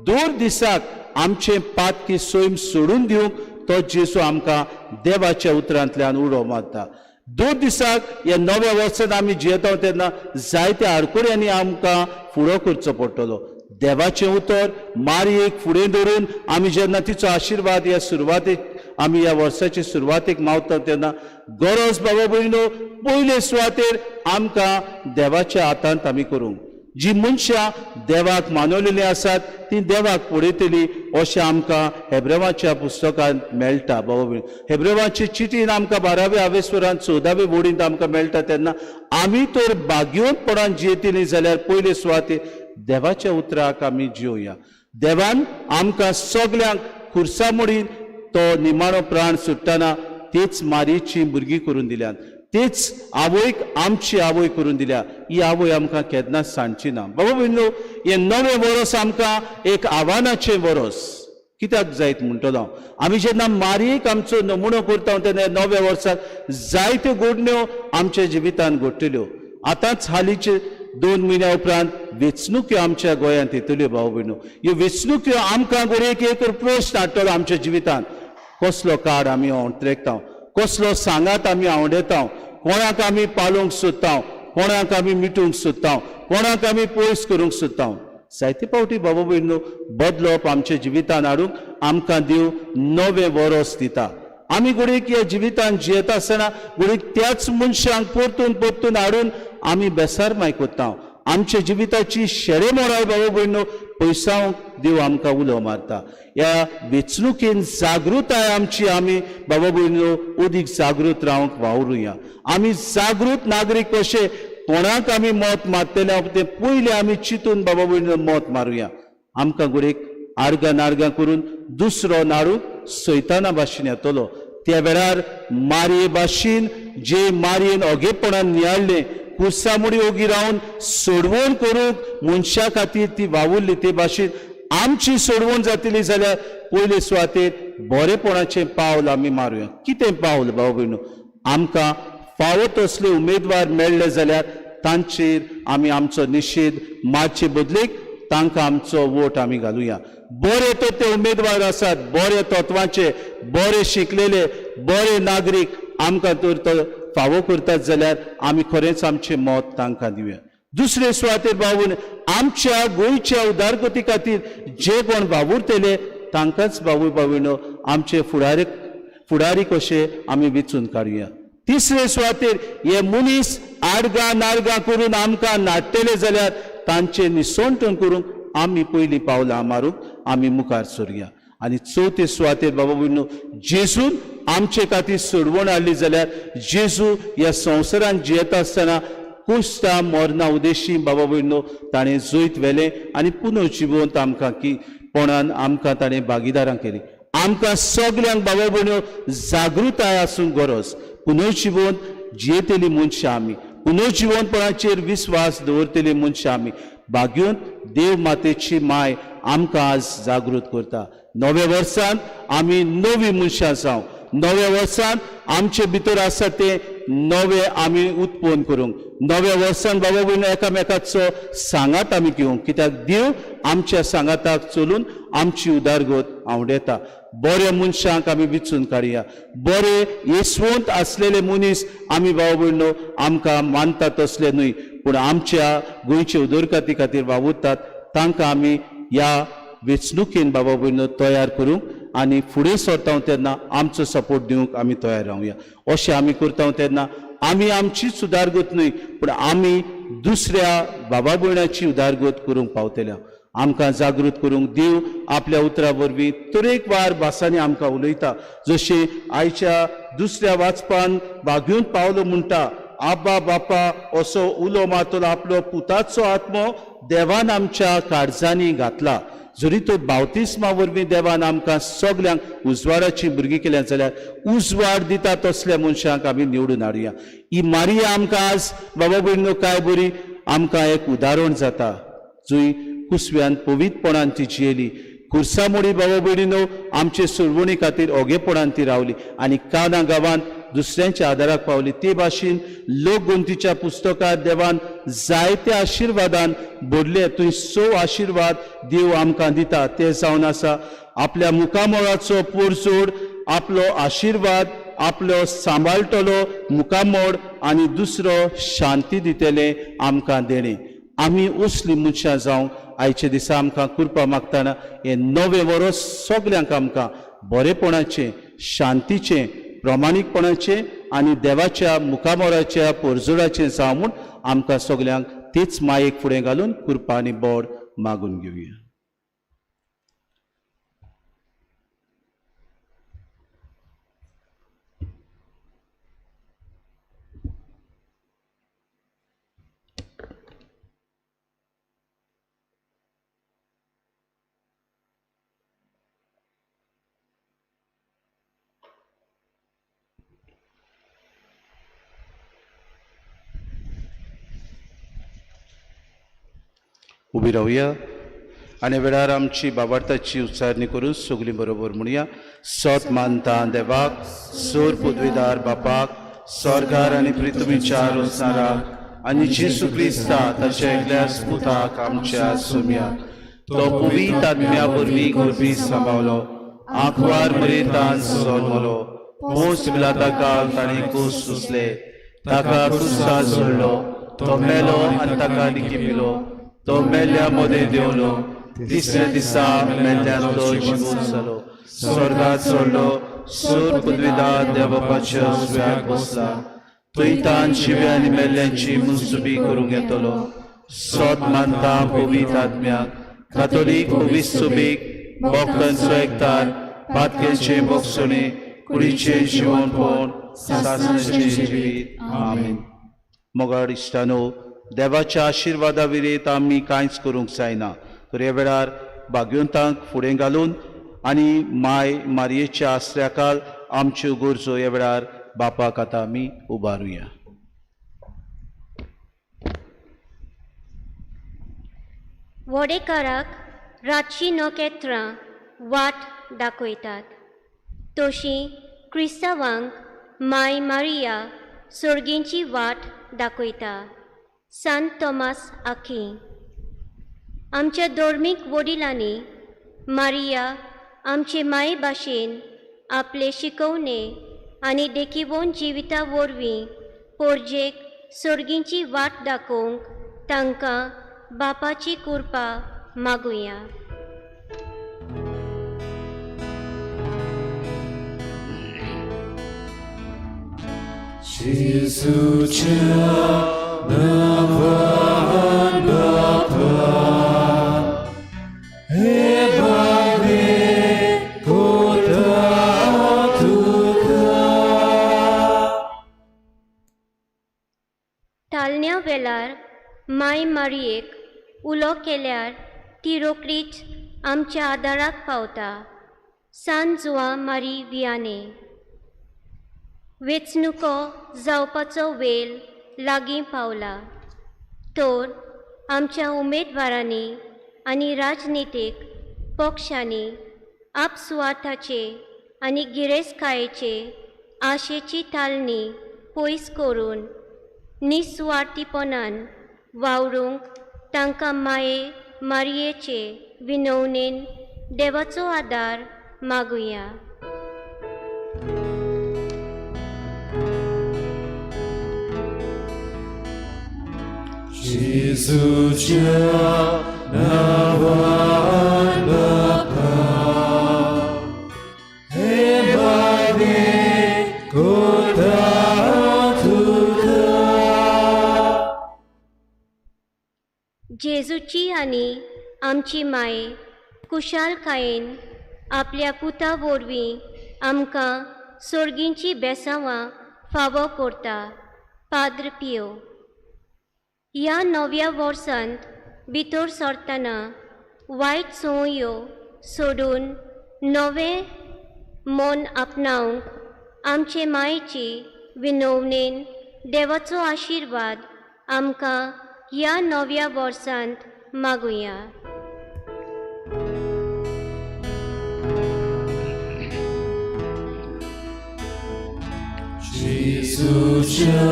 2 दिसाक आमचे पातकी सोयम सोडून दिवंक तो जेजू आमकां देवाच्या उतरांतल्यान उडो मारता. 2 दिसाक ह्या नव्या वर्सांत आमी जियेता तेन्ना जायत्या आडकोड्यांनी आमकां फुडो करचो पडटलो. देवाचें उतर मारयेक फुडें धरून आमी जेन्ना तिचो आशिर्वाद ह्या सुरवातेक आमी ह्या वर्साचे सुरवातेक मावता तेन्ना गरज बाबा भयणीनो पयले सुवातेर आमकां देवाच्या हातांत आमी करूंक. जी मनशां देवाक मानवलेली आसात ती देवाक पळयतली अशें आमकां हेब्रेवाच्या पुस्तकांत मेळटा. बाबा भयण हेब्रेवाची चिठीन आमकां 12व्या आवेस्वरांत 14व्या बोडींत आमकां मेळटा तेन्ना आमी तर भाग्यवंतपणान जियेतली जाल्यार पयले सुवातेर देवाच्या उतराक आमी जिवया. देवान आमकां सगल्यांक खुर्सा मोडीन तो निमाणो प्राण सुट्टना तेच मारयेची भुरगीं करून दिल्यात, तेच आवयक आमची आवय करून दिल्या. ही आवय आमकां केन्नाच सांडची ना. बाबा भयणीनो हे नवे वर्स आमकां एक आव्हानाचें वर्स कित्याक जायत म्हणटलो. आमी जेन्ना मारयेक आमचो नमुनो करता तेन्ना नव्या वर्साक जायत्यो घडण्यो आमच्या जिवितांत घडटल्यो. आतांच हालींचे 2 म्हयन्या उपरांत वेंचणुक्यो आमच्या गोंयांत येतल्यो. बाबा भयणो ह्यो वेंचणुक्यो आमकां गोरयेक एक प्रश्न हाडटलो आमच्या जिवितांत. कसलो कार्ड आमी हांवडेता, कसलो सांगात आमी हांवडेता, कोणाक आमी पालोवंक सोदता, कोणाक आमी मिटूंक सोदता, कोणाक आमी पयस करूंक सोदता. जायते फावटी बाबा भयणो बदलप आमच्या जिवितांत हाडूंक आमकां देव नवें वरस दिता. आमी घडयेक ह्या जिवितांत जियेता आसतना घडयेक त्याच मनशांक परतून परतून हाडून आमी बेसार माय कोत्ता. आमच्या जिविताची शेरे मोराय बाबा भयणो पयसावंक देव आमकां उलो मारता. ह्या वेंचणुकेन जागृताय आमची आमी बाबा भयणो अदीक जागृत रावंक वावरुया. आमी जागृत नागरीक कशे कोणाक आमी मत मारतले ते पयले आमी चिंतून बाबा भयणो मत मारुया. आमकां घडयेक आर्गां नार्गां करून दुसरो नाडू सैताना भाशेन येतलो. त्या वेळार मारये भाशेन जे मारयेन ओगेपणान नियाळ्ळें कुर्सामुडी ओगी रावन सोडवण करूंक मनशा खातीर ती वावुरली ते भाशेन आमची सोडवण जातली जाल्यार पयले सुवातेर बरेपणाचें पावल आमी मारुया. कितें पावल बाबा भयणो? आमकां फावो तसले उमेदवार मेळ्ळे जाल्यार तांचेर आमी आमचो निशेध मारचे बदलेक तांकां आमचो वोट आमी घालुया. बरे तर ते उमेदवार आसात, बरे तत्वाचे, बरे शिकलेले, बरे नागरीक आमकां तर तो फावो करतात जाल्यार आमी खरेंच आमचें मत तांकां दिवया. दुसरे सुवातेर बाबून आमच्या गोंयच्या उदारगती खातीर जे कोण वावुरतले तांकांच बाबू बाबूनो आमचे फुडारी कशे आमी वेंचून काडुया. तिसरे सुवातेर हे मनीस आडगां नाडगां करून आमकां नाडटले जाल्यार तांचे निसोंटण करूंक आमी पयलीं पावलां मारूंक आमी मुखार सरुया. आनी चवथे सुवातेर बाबा भयणो जेजून आमचे खातीर सोडवण हाडली जाल्यार जेजू ह्या संवसारांत जियेता आसतना कुस्ता मरणा उद्देशी बाबा भयणो ताणें जैत व्हेलें आनी पुनर्जिवंत आमकां की कोणान आमकां ताणें भागीदारां केली. आमकां सगल्यांक बाबा भयणो जागृताय आसूंक गरज. पुनर्जिवंत जियेतली मनशां आमी, पुनर्जिवंतपणाचेर विस्वास दवरतली मनशां आमी. भाग्यवंत देव मातेची माय आमकां आज जागृत करता. नव्या वर्सांत आमी नवी मनशां जावं. नव्या वर्सांत आमचे भितर आसा ते नवे आमी उत्पन्न करूंक. नव्या वर्सांत बाबा भयणो एकामेकाचो सांगात आमी घेवंक. कित्याक देव आमच्या सांगाताक चलून आमची उदारगत आवडेता. बऱ्या मनशांक आमी वेंचून काडया. बरे येसवंत आसलेले मनीस आमी बाबा भयणो आमकां मानतात तसले न्हय, पूण आमच्या गोंयचे उदरगती खातीर वावुरतात तांकां आमी ह्या वेंचणुकेन बाबा भयणो तयार करूंक आनी फुडें सरता तेन्ना आमचो सपोर्ट दिवंक आमी तयार रावया. अशें आमी करता तेन्ना आमी आमचीच उदारगत न्हय पूण आमी दुसऱ्या बाबा भयणाची उदारगत करूंक पावतल्या. आमकां जागृत करूंक देव आपल्या उतरा वरवीं तरेकवार भासांनी आमकां उलयता. जशें आयच्या दुसऱ्या वाचपान भाग्यूंत पावलो म्हणटा, आब्बा बापा असो उलो मारतलो आपलो पुताचो आत्मो देवान आमच्या काळजांनी घातला. जरी तो बावतिस्मा वरवीं देवान आमकां सगल्यांक उजवाडाची भुरगीं केल्या जाल्यार उजवाड दिता तसल्या मनशांक आमी निवडून हाडुया. ही मारिया आमकां आज बाबा भयणीनो काय बरी आमकां एक उदाहरण जाता, जुंय कुसव्यान पवित्रपणान ती जियेली. कुर्सामोडी बाबा भयणीनो आमचे सोडवणी खातीर ओगेपणान ती रावली आनी काना गांवांत दुसऱ्यांच्या आदाराक पावली. ते भाशेन लोकगंतीच्या पुस्तकांत देवान जायत्या आशिर्वादान भरले. थंय 6 आशिर्वाद देव आमकां दिता. ते जावन आसा आपल्या मुखामोळाचो पोरजोड, आपलो आशिर्वाद, आपलो सांबाळटलो मुखामोड आनी दुसरो शांती दितले आमकां देणे. आमी असली मनशां जावं आयचे दिसा आमकां कृपा मागतना हे नवे वर्स सगल्यांक आमकां बरेपणाचें, शांतीचें, प्रामाणीकपणाचें आनी देवाच्या मुखामोराच्या पोरजोडाचें जावं म्हूण आमकां सगल्यांक तेच मायेक फुडें घालून कृपा आनी बोड मागून घेवया. उबी रावया आनी वेळार आमची बाबार्थाची उच्चारणी करून सगलीं बरोबर म्हणया. सत मानता देवाक, सोर पदवीदार बापाक, स्वर्गार आनी पृथ्वीच्या रोजनाराक आनी जेसू क्रिस्ता ताच्या एकल्याच पुताक आमच्या सुम्याक, तो पवित्र आत्म्या वरवीं गर्भी सांबावलो, आंखवार मरेतान जल्मलो, पोस पिलाता काल ताणें कूस सुचले, ताका क्रुसार झुडलो, तो मेलो आनी ताका लिखिपिलो, तो मेल्ल्या मदें देंवलो, तिसऱ्या दिसा मेल्ल्यांतलो जिवून जालो, स्वर्गांत चडलो, सोर पदवीदार देवाच्या उजव्याक बसला, थंय तान जिव्या आनी मेल्ल्यांची मुनसुबी करूंक येतलो. सत मानता पवित्र आत्म्याक, कातोलीक पवित्र सुबीक, भक्तांचो एकतार, पातकेचे मोक्षणे, कुडीचें जिवनपण, सासणाचें जिवीत. आमीन. मोगाड इश्टानो, देवाच्या आशिर्वादा विरेत आमी कांयच करूंक जायना. तर ह्या वेळार भाग्यवंतांक फुडें घालून आनी माय मारयेच्या आसऱ्याकाल आमच्यो गरजो ह्या वेळार बापाक आतां आमी उबारुया. वडेकाराक रातची नखेत्रां वाट दाखयतात, तशीं क्रिस्तांवांक माय मारिया सर्गेची वाट दाखयता. सांत तोमास आखी. आमच्या धर्मीक वडिलांनी मारिया आमचे माये भाशेन आपले शिकवणे आनी देखीवन जिविता वरवीं पोरजेक सर्गीची वाट दाखोवंक तांकां बापाची कृपा मागुया. जेजूच्या नावान बापा, हे बाबे कोता तुका. तालण्या वेळार माय मारयेक उलो केल्यार ती रोकडीच आमच्या आदाराक पावता. सांत जुआ मारी वियाने. वेंचणुको जावपाचो वेळ लागीं पावला, तर आमच्या उमेदवारांनी आनी राजनितीक पक्षांनी आपसुवार्थाचे आनी गिरेस्तकायेचे आशेची तालणी पयस करून निस्वार्थीपणान वावरूंक तांकां माये मारयेचे विनवणेन देवाचो आदार मागुया. जेजूच्या नावान बापा, हे बाबे कोता तुका. जेजूची आनी आमची माये कुशालकायेन आपल्या पुता वरवीं आमकां सर्गींची बेसांवां फावो करता. पाद्र पियो. ह्या नव्या वर्सांत भितर सरतना वायट संवयो सोडून नवें मन आपणावंक आमचे मायेची विनवणेन देवाचो आशिर्वाद आमकां ह्या नव्या वर्सांत मागुया. जेजूच्या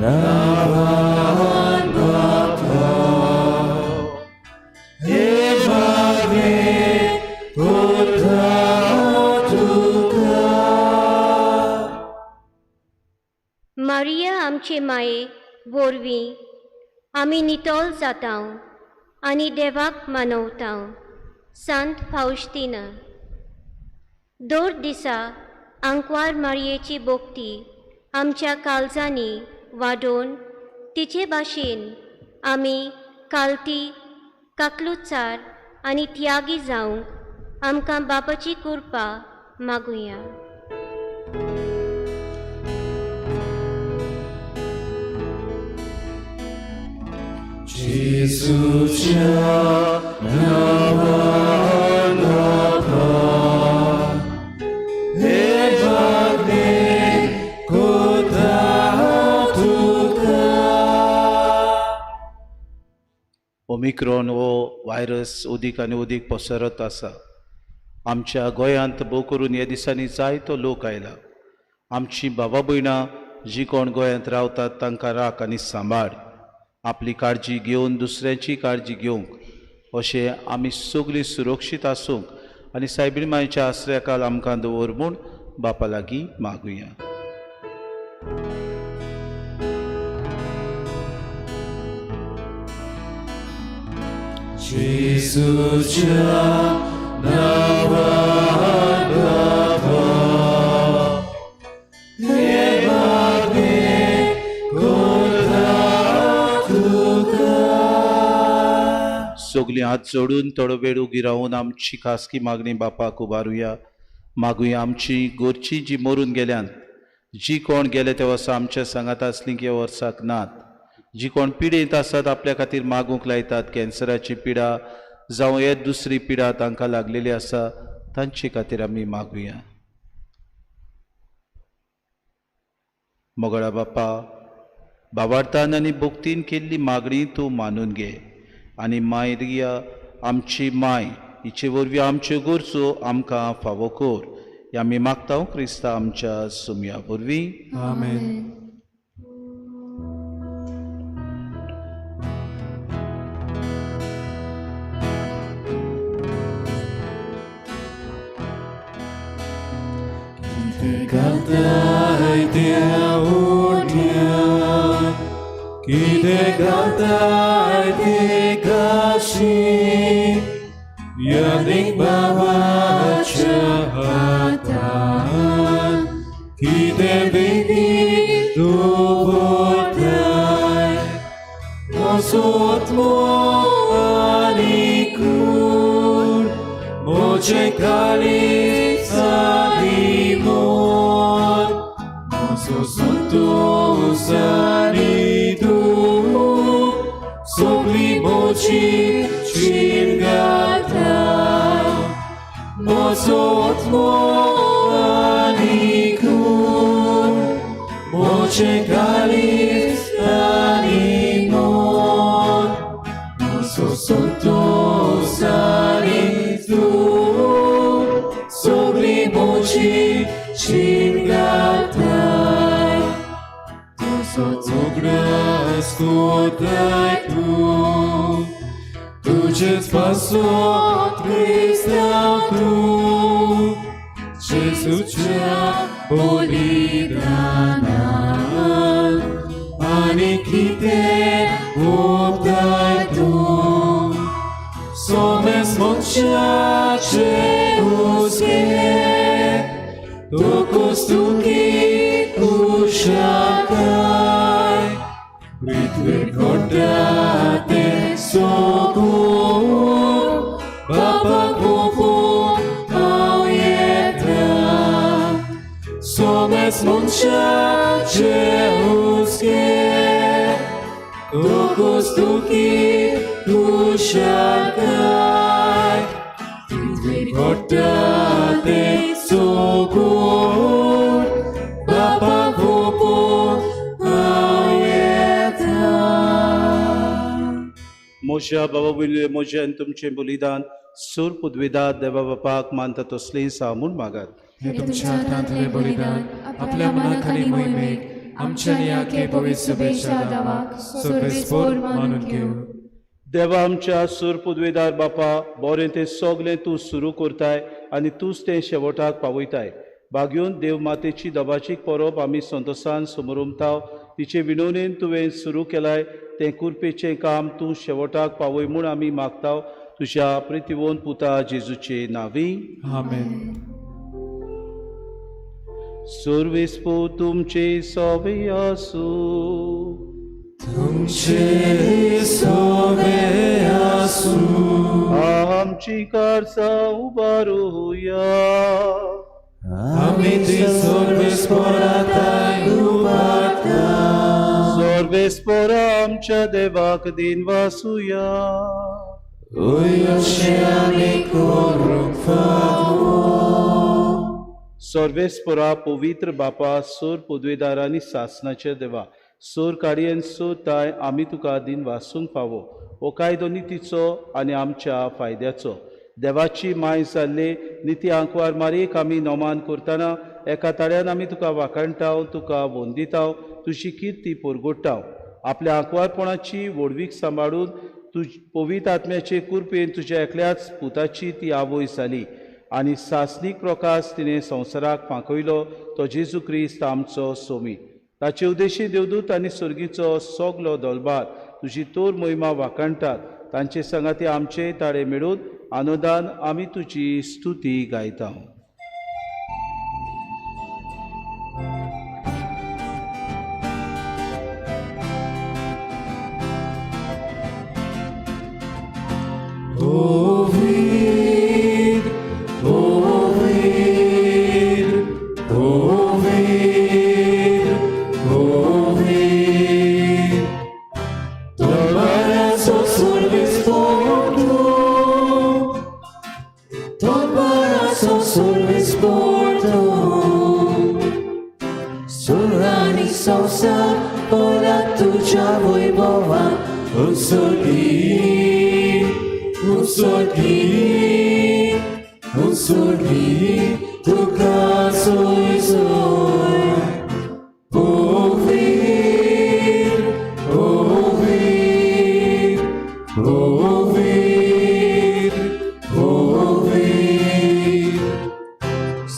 नांवान बापा हे मागणे करता तुका. मारिया आमचे माये वरवीं आमी नितोल जातां आनी देवाक मानवतां. सांत फावस्तीना. दर दिसा आंकवार मारयेची भोक्ती आमच्या काळजांनी वाडोवन तिचे भाशेन आमी कालती काकलुचार आनी त्यागी जावंक आमकां बापाची कृपा मागुया. जेजूच्या नांवान बापा हे मागणे करता तुका. ओमिक्रॉन हो व्हायरस उदीक आनी उदीक पसरत आसा. आमच्या गोंयांत भोव करून ह्या दिसांनी जायतो लोक आयला. आमची भावा भयणां जी कोण गोंयांत रावतात तांकां राख आनी सांबाळ. आपली काळजी घेवन दुसऱ्यांची काळजी घेवंक अशें आमी सगळीं सुरक्षीत आसूंक आनी सायबीण मायेच्या आश्रयाखाल आमकां दवर म्हूण बापा लागीं मागुया. जेजूच्या नांवान बापा हे मागणे करता तुका. सगळीं हात जोडून थोडो वेळ उगी रावून आमची खासगी मागणी बापाक उबारुया. मागुया आमची गोरचीं जी मरून गेल्यांत, जी कोण गेले ते वर्सा आमच्या सांगात आसलीं की ह्या वर्साक नात, जी कोण पिडेंत आसात आपल्या खातीर मागूंक लायतात, कॅन्सराची पिडा जावं हे दुसरी पिडा तांकां लागलेली आसा, तांचे खातीर आमी मागुया. मोगळा बापा, भावार्थान आनी भोक्तीन केल्ली मागणी तूं मानून घे आनी मारिया आमची माय हिचे वरवीं आमच्यो गरजो आमकां फावो कर. हें आमी मागता क्रिस्ता आमच्या सुमया वरवीं. आमेन. Cantai te unia, kide cantai te kashi, yadik bawa chahatan, kide begi tu botai, nosot mo alikur, moche kali salimon, moso santo sanidu, sopli mochi chingata, moso mo alikur, moche kali salimon, moso santo sanidu, sopli mochi chingatai, tu sotogras kodai tu ce spasot Christa tu, Gesù cea bolidana, anikite optai tu, somes mocia ceusche, tocos tuki kushakai, ritrecordate sogur, Bapa cupu auietra, somes moncia ceusche, todos tu que puxakai, Tricordate sogur, Bapa vopo ayeta. मोशा बाबा विले मोशा तुमचे बलिदान सूर पदवीदार देवा बापाक मानता तसले सामून मागात. हे तुमच्या हातांतले बलिदान आपल्या मनाखाली मोहिमेक आमच्या नियाके पवित्र शुभेच्छा दावाक सर्वेस्पोर मानून घेऊ. देवा आमच्या सूर पदवीदार बापा बरें तें सगलें तूं सुरू करताय आनी तूंच तें शेवटाक पावयताय. भाग्यून देव मातेची दबाची परब आमी संतोशान समोरुमताव. तिचे विनवणेन तुवें सुरू केलाय तें कुरपेचें काम तूं शेवटाक पावय म्हूण आमी मागताव. तुज्या प्रितीवोन पुता जेजूचे नांवी आमेन. सर्वेस्पो तुमचे सवे आसूं. तुमचे सोबे आसू आमची कारसा उबारूया. आमी ती सर्वेस्पोराताय उबारता. सर्वेस्पोर आमच्या देवाक दिन वासुया. अशें आमी करूंक फावो. सर्वेस्पोरा पवित्र बापा सोर पदवीदार आनी सासणाचे देवा सोर काडयेन सोताय आमी तुका दिन वासूंक फावो. हो कायदो नितीचो आनी आमच्या फायद्याचो. देवाची माय जाल्ले निती आंकवार मारयेक आमी नोमान करतना एका ताळ्यान आमी तुका वाखाणटाव, तुका वंदिताव, तुजी किर्ती परगोडटाव. आपल्या आंकवारपणाची व्हडवीक सांबाळून पवित्र आत्म्याचे कुरपेन तुज्या एकल्याच पुताची ती आवय जाली आनी सासनीक प्रकाश तिणें संवसाराक फांकयलो तो जेजू क्रिस्त आमचो सोमी. ताचे उद्देशी देवदूत आनी सर्गीचो सगलो दलबार तुजी तोर महिमा वाखाणटात. तांचे संगाती आमचे ताळे मेळून आनोदान आमी तुजी स्तुती गायता. Ovid, Ovid, Ovid, Ovid. Doloroso sorvesporto, doloroso sorvesporto. Surani sausa ora tuja vojvova, un sorghi, tu caso isoi. Ovid, Ovid, Ovid, Ovid.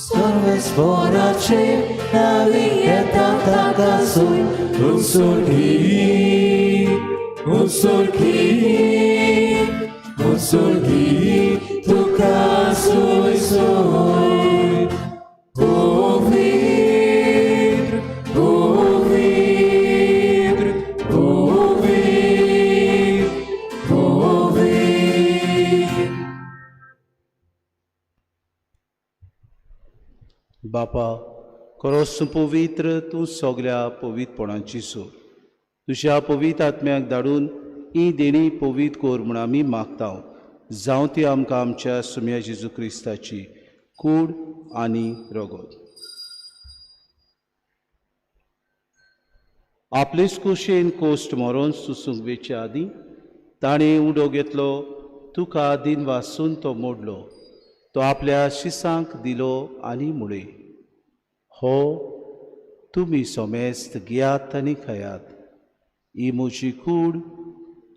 Salves vorace, la vieta tagasoi, un sorghi, un sorghi, tu caso isoi. Ovid, Ovid, Ovid, Ovid. बापा खरोच पवित्र तूं सगल्या पवित्रपणाची सोर. तुज्या पवित्र आत्म्याक धाडून ही देणी पवित्र कोर म्हूण आमी मागताव. जावं ती आमकां आमच्या सुम्या जेजू क्रिस्ताची कूड आनी रगत. आपलेच कुशेन कोश्ट मरोन सुसूंक वेचे आदीं ताणें उडो घेतलो, तुका दिन वासून तो मोडलो, तो आपल्या शिसांक दिलो आनी मुळे. हो तुमी सोमेस्त घेयात आनी खयात. ही म्हजी कूड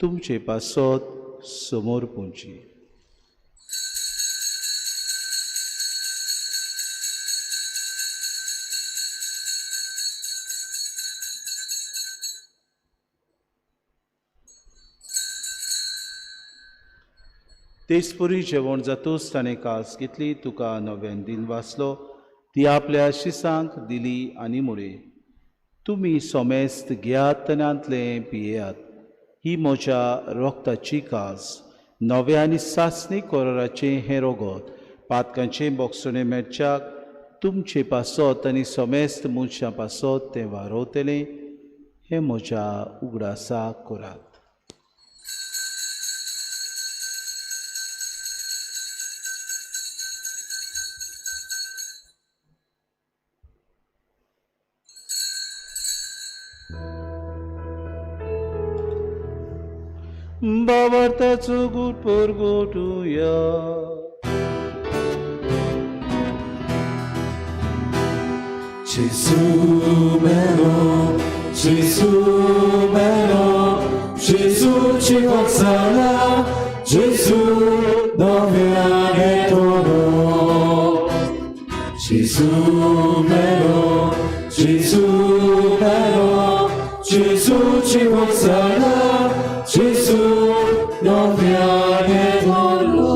तुमचे पासत समोर पोंची. तेचपरी जेवण जातूच ताणें कास घेतली, तुका नव्यान दिन वाचलो, ती आपल्या शिसांक दिली आनी मुळे. तुमी सोमेस्त घेयात आनी आंतलें पियेयात. ही म्हज्या रोगताची कास, नवे आनी सासणी कोराचें हें रोगत, पातकांचें बोगसणें मेळच्याक तुमचे पासत आनी सोमेस्त मनशां पासत तें वारोवतलें. हे म्हज्या उगडासाक करात. भावार्थाचो गुट परगोटुया. Gesù bello, Gesù bello, Gesù ci consola, Gesù dove è dono. Gesù bello, Gesù bello, Gesù ci consola, Gesù dove è dono.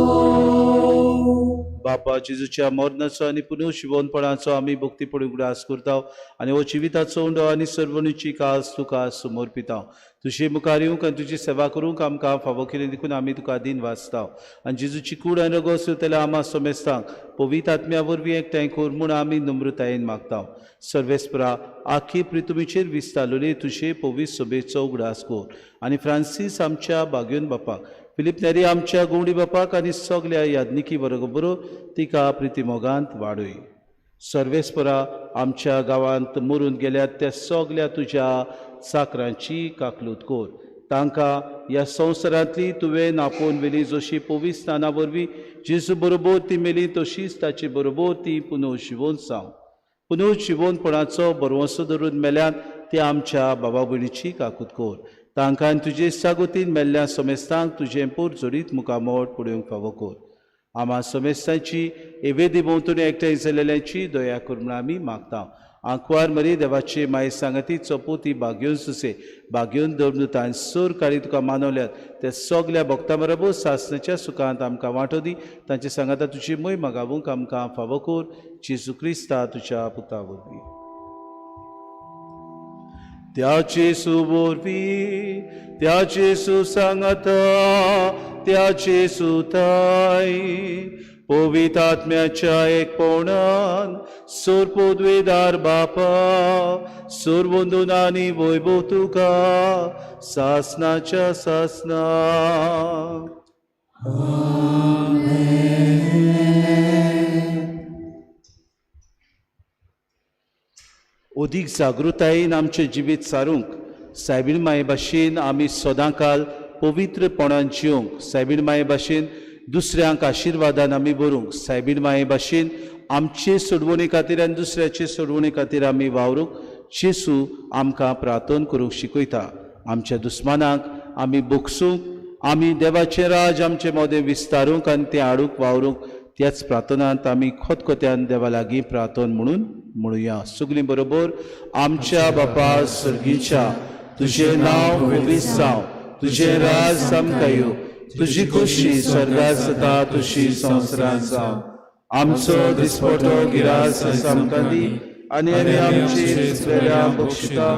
बापा जेजूच्या मरणाचो आनी पुनर्जीवनपणाचो आमी भक्तीपणे उगडास करता आनी हो जिविताचो उंडो आनी सर्वणीची कास तुका समर्पिता. तुजे मुखार येवंक आनी तुजी सेवा करूंक आमकां फावो केलें देखून आमी तुका दिन वाचता आनी जेजूची कूड आनी रगत सुटल्या आमा समेस्तांक पवित्र आत्म्या वरवीं एकठांय कर म्हूण आमी नम्रतायेन मागता. सर्वेस्परा आख्खी पृथ्वीचेर विस्तारलेले तुजे पवित्र सभेचो उगडास कर आनी फ्रांसीस आमच्या बागयोन बापाक, फिलीप नेरी आमच्या गवंडी बापाक आनी सगल्या यादनिकी बरोबर तिका प्रितीमोगांत वाडय. सर्वेस्परा आमच्या गांवांत मरून गेल्यात त्या सगल्या तुज्या साकरांची काकलूत कर. तांकां ह्या संवसारांतली तुवें नापोवन वेली जशी पवित्र स्नाना वरवीं जेजू बरोबर ती मेली तशीच ताचे बरोबर ती पुनर्जीवन जावं. पुनर्जीवनपणाचो बरवंसो धरून मेल्यान त्या आमच्या बाबा भयणीची काकूत कर. तांकां तुजे सागोतीन मेल्ल्या समेस्तांक तुजें पोर जोडीत मुखामोड पुडोवंक फावो कर. आमा समेस्तांची एवेदी भोंवतणी एकठांय जाल्ल्यांची दया कर म्हूण आमी मागता. आंकवार मरी देवाचे माये सांगाती चोपोती बागयोन सुसे बागयोन दवरनुतान सोर काळी तुका मानवल्यात त्या सगल्या भक्तां बरोबर सासणाच्या सुखांत आमकां वांटो दी. तांचे सांगाता तुजी मोय मागावूंक आमकां फावो कर. जेजू क्रिस्ता तुज्या पुता वरवीं. त्याचे सुवरवीं त्याचे सुसांगाता त्याचे सुताय पवित्र आत्म्याच्या एकपणान सोर पोदवेदार बापा सोर वंदन आनी वैभव तुका सासनाच्या सासना. अदीक जागृतायेन आमचें जिवीत सारूंक सायबीण माये भाशेन आमी सदांकाल पवित्रपणान जिवंक सायबीण माये भाशेन दुसऱ्यांक आशिर्वादान आमी भरूंक सायबीण माये भाशेन आमचे सोडवणे खातीर आनी दुसऱ्याचे सोडवणे खातीर आमी वावरूंक जेजू आमकां प्रार्थना करूंक शिकयता. आमच्या दुस्मानाक आमी बोगसूंक आमी देवाचें राज आमचे मोदें विस्तारूंक आनी तें हाडूंक वावरूंक त्याच प्रार्थनांत आमी खोतखोत्यान देवा लागीं प्रार्थना म्हणून म्हणुया. सगलीं बरोबर. आमच्या बापा सर्गीच्या तुजें नांव पवित्र जावं, तुजें राज सामका येवं, तुजी खुशी स्वर्गांत जाता तशी संवसारांत जावं. आमचो दिसपटो गिरास आमकां दी आनी आमी आमची चुकलेल्यांक बक्षिता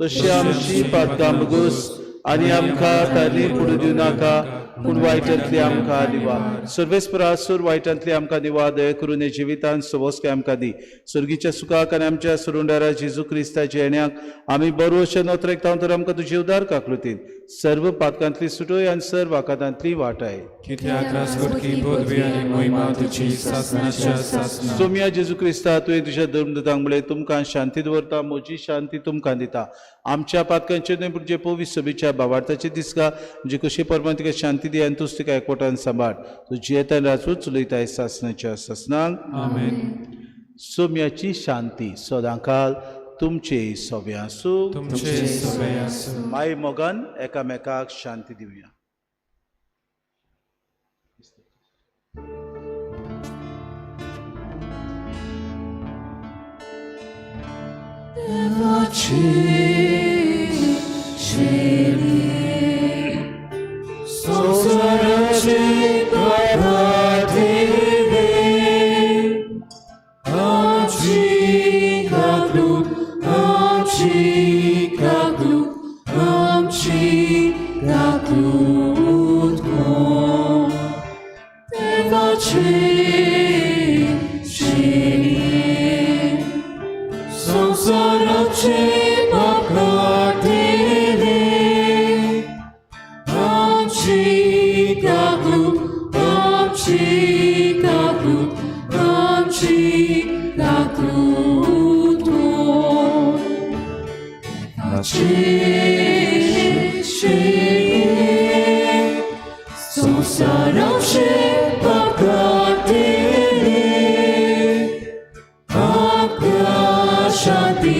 तशी आमची पातकां बगूस आनी आमकां तारणी पडूं दिवं नाका पूण वायटांतली आमकां दिवा. सर्वेस्परा सूर वायटांतली आमकां दिवा. दया करून हे जिवितांत सवस्के आमकां दी. सर्गीच्या सुखाक आनी आमच्या सुरुंडारा जेजू क्रिस्ताच्या येण्याक आमी बरो अशें नोतरेक तर आमकां तुजी उदार काकलुतीन सर्व पातकांतली सुटोय आनी सर्व वाकातांतली वाटाय. सोम्या जेजू क्रिस्ता तुवें तुज्या धर्मदूतांक म्हळें तुमकां शांती दवरता, म्हजी शांती तुमकां दिता. आमच्या पातकांचे न्हय पूण जे पवित्र सभेच्या भावार्थाचे दिसका म्हणजे कशी परमात्मा तिका शांती दी आनी तूंच तिका एकवटान सांबाळ. तूं जियेता राजूच चलयताय सासणाच्या सासनांक. सोम्याची शांती सदांकाल तुमचे सोबे आसूं. माय मोगान एकामेकाक शांती दिवया. Sonsorace, Pacate, 아치시에 소사람시 바깥에 आपका शांति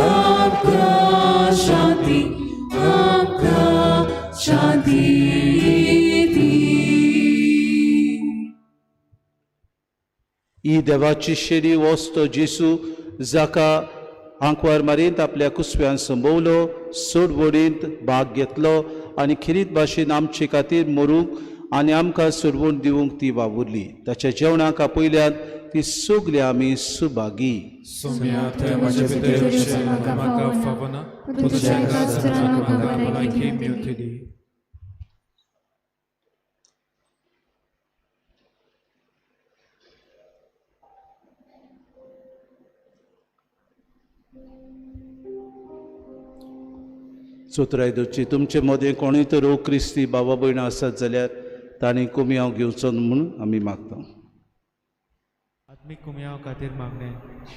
आपका शांति आपका शांति दी ही देवाची शेरी वस्तो जेसू जाका आंकवार मारीत आपल्या कुसव्यान संभोवलो सोड बोडींत भाग घेतलो आनी खिरीत भाशेन आमचे खातीर मरूंक आनी आमकां सोडवून दिवंक ती वावुरली. ताच्या जेवणाक पयल्यान ती सगली आमी Subhagi. Somiate macie wyderusze maka favona, podczeka strana maka lajki miutyli. चोत्रायदोची तुमचे मदें कोणूय तर रोग क्रिस्ती बाबा भयण आसात जाल्यार तांणी कुमियांव घेवचो म्हणून आमी मागता. आत्मिक कुमियांव खातीर मागणे.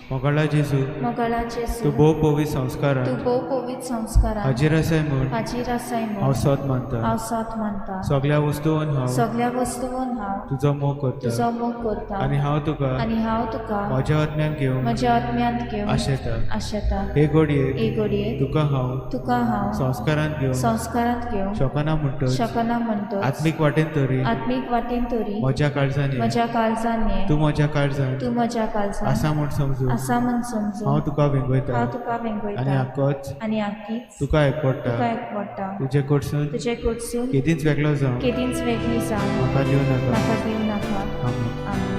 मोगाळा जेजू मोगाळा जेजू तूं भोव पवित्र संस्कारान तूं भोव पवित्र संस्कारान हाजीर आसाय म्हूण हाजीर आसाय हांव म्हूण सोत मानता. हांव सोत मानता. सगळ्या वस्तूंन हांव सगळ्या वस्तूंन हांव तुजो मोग करता तुजो मोग करता आनी हांव तुका म्हज्या आत्म्यान घेवंक म्हज्या आत्म्यांत घेवंक आशेता. आशेता. हे घडये हे घडये तुका हांव संस्कारांत घेवंक शकना म्हणटच शकना म्हणटच आत्मीक वाटेन तरी आत्मीक वाटेन तरी म्हज्या काळजान म्हज्या काळजान ये. तूं म्हज्या काळजान तूं म्हज्या काळजान आसा म्हूण समजू आसा म्हूण समजू हांव तुका वेंगयता हांव तुका वेंगयता आनी आक्कोच आनी आख्खीच तुका एकपडटा. तुका एकवडटा. तुजे कडसून तुजे कडसून केदींच वेगळो जावं केदींच वेगळी जावं म्हाका दिवं नाका. म्हाका दिवं नाका. आमीन. आमीन.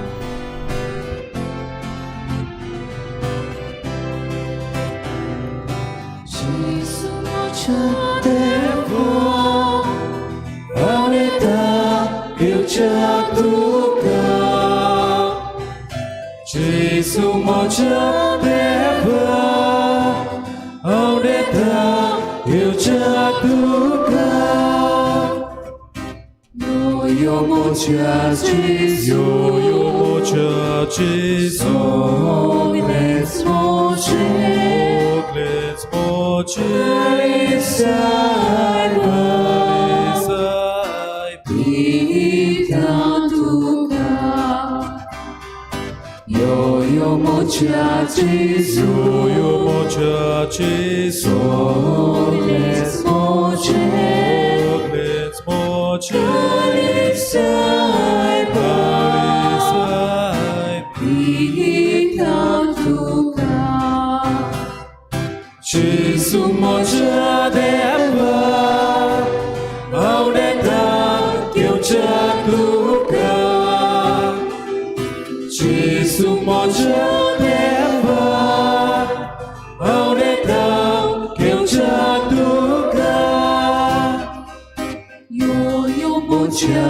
Gesù moja deva aureta eu jatuka yo moja Gesù ogles moje Isai Pritatuka Yo moja Gesù ogles moje Isai Pritatuka Gesù moja deva aureta eu jatuka Gesù moja deva aureta eu jatuka Yo moja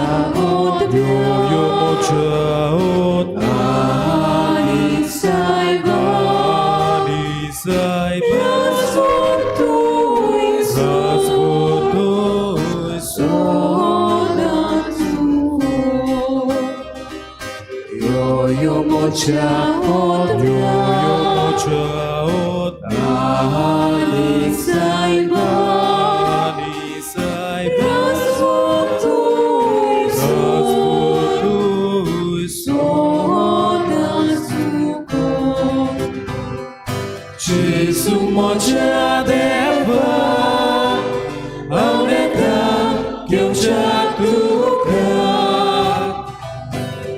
Gesù moja deva aureta eu jatuka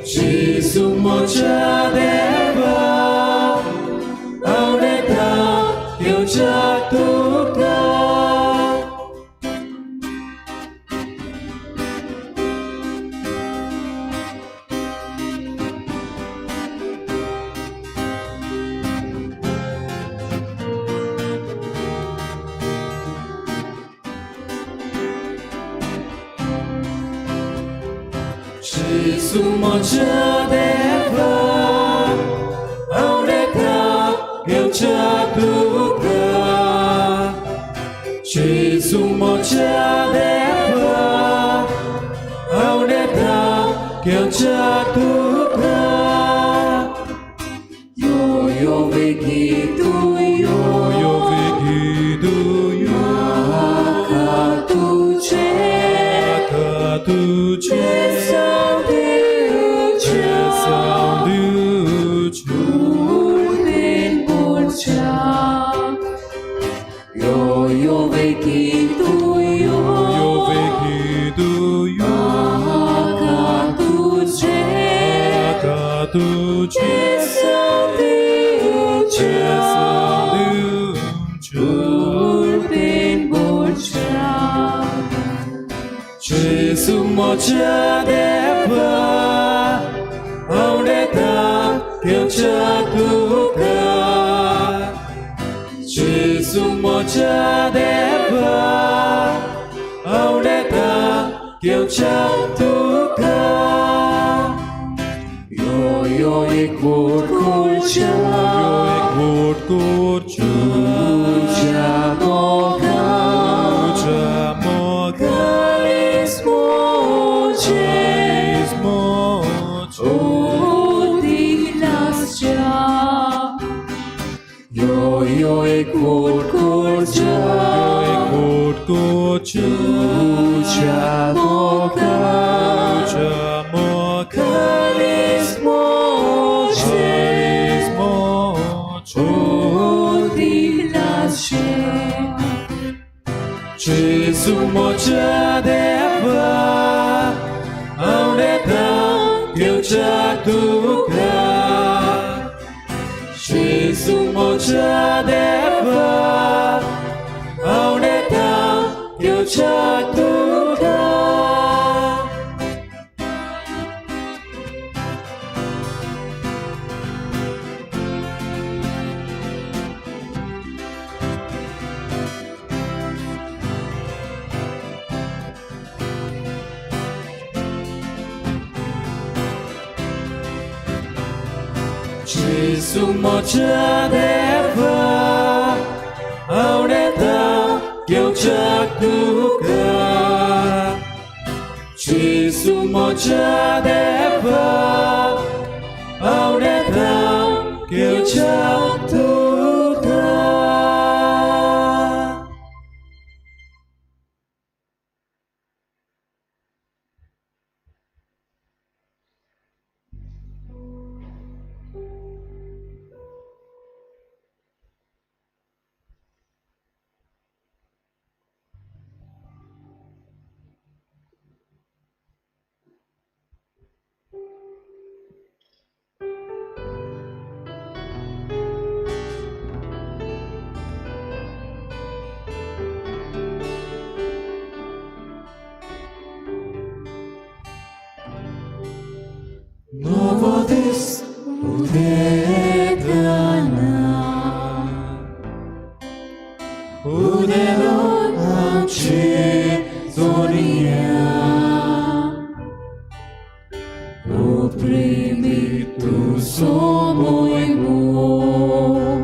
Gesù moja deva aureta eu jatuka Gesù moja deva aureta eu jatuka Gesù moja deva aureta eu jatuka Yo begitu wykitują, 아까 두제 울빈 볼자 예수 모자 대파 아우레다 경착두가 예수 모자 대파 아우레다 경착두가 요요이 굴굴자 Jesus moja deva aureta gyojatuka Jesus moja deva aureta gyojatuka Jesus moja deva aureta gyojatuka Jesus moja deva aureta gyojatuka Novodis udedana Udelon amci zonia Oprimi tu somoj Bog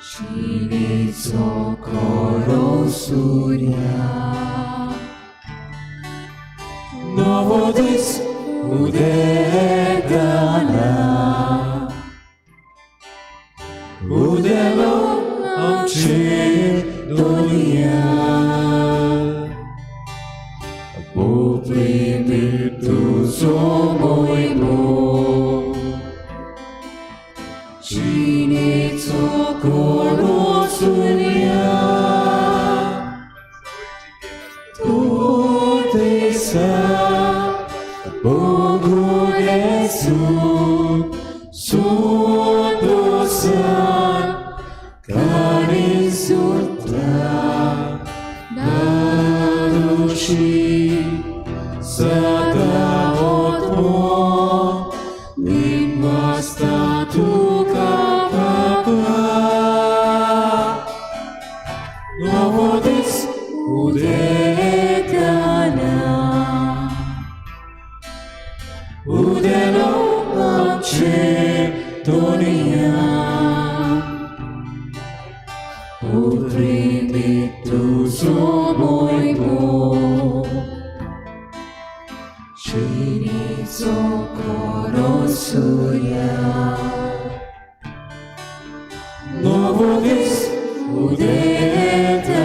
Šinico korosurja Novodis udedana Udelo amci donia Poprimi tu somoj Bog Činico korosurja Tude sa Bogu Jesu, Sudosan, Kari Sutra, Naruši, Sada Otmo, Mima Statuka Papa, Novodis udedana. Udelo amci donia Uprimi tu somoj Bog Činico korosurja Novodis udedana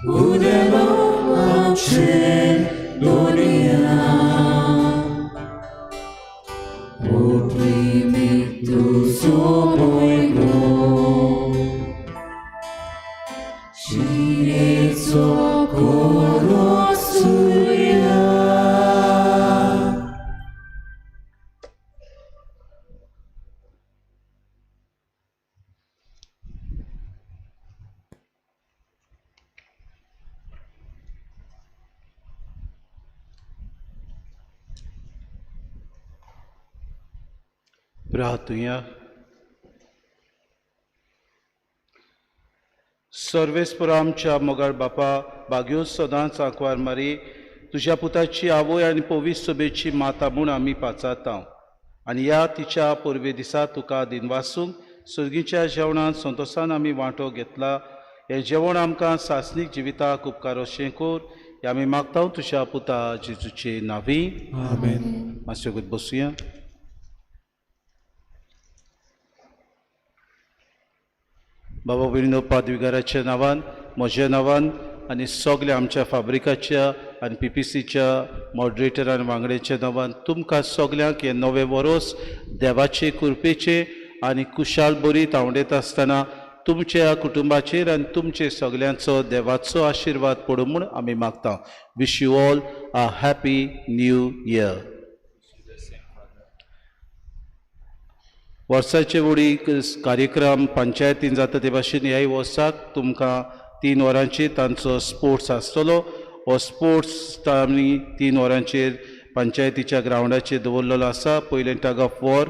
Udelo amci donia Oprimi tu somoj Bog प्रार्थुया. सर्वेस्परा आमच्या मोगाळ बापा, बाग्यो सदांच आंकवार मारी, तुझ्या पुताची आवय आनी पवित्र सभेची माता म्हूण आमी पाचातांव. आनी ह्या तिच्या पोरवे दिसा तुका दिनवासूंक सर्गीच्या जेवणांत संतोशान आमी वांटो घेतला. हें जेवण आमकां सासणीक जिविताक उपकार अशें कोर. हें आमी मागतांव तुज्या पुता जेजूचे नांवी. आमेन. मातशें वगत बसुया. बाबा भयणीनो, पादविकाराच्या नांवान, म्हज्या नांवान आनी सगल्या आमच्या फाब्रिकाच्या आनी PPCच्या मॉडरेटर आनी वांगड्याच्या नांवान तुमकां सगल्यांक हें नवें वरोस देवाचे कृपेचे आनी कुशाल बरी तावडेत आसतना तुमच्या कुटुंबाचेर आनी तुमचे सगल्यांचो देवाचो आशिर्वाद पडूं म्हूण आमी मागता. Wish you all a happy new year. वर्साचे वडी कार्यक्रम पंचायतीन जाता ते भाशेन ह्याय वर्साक तुमकां 3 वरांचेर तांचो स्पोर्ट्स आसतलो. हो स्पोर्ट्स आमी 3 वरांचेर पंचायतीच्या ग्रावंडाचेर दवरलेलो आसा. पयलें टग ऑफ वॉर,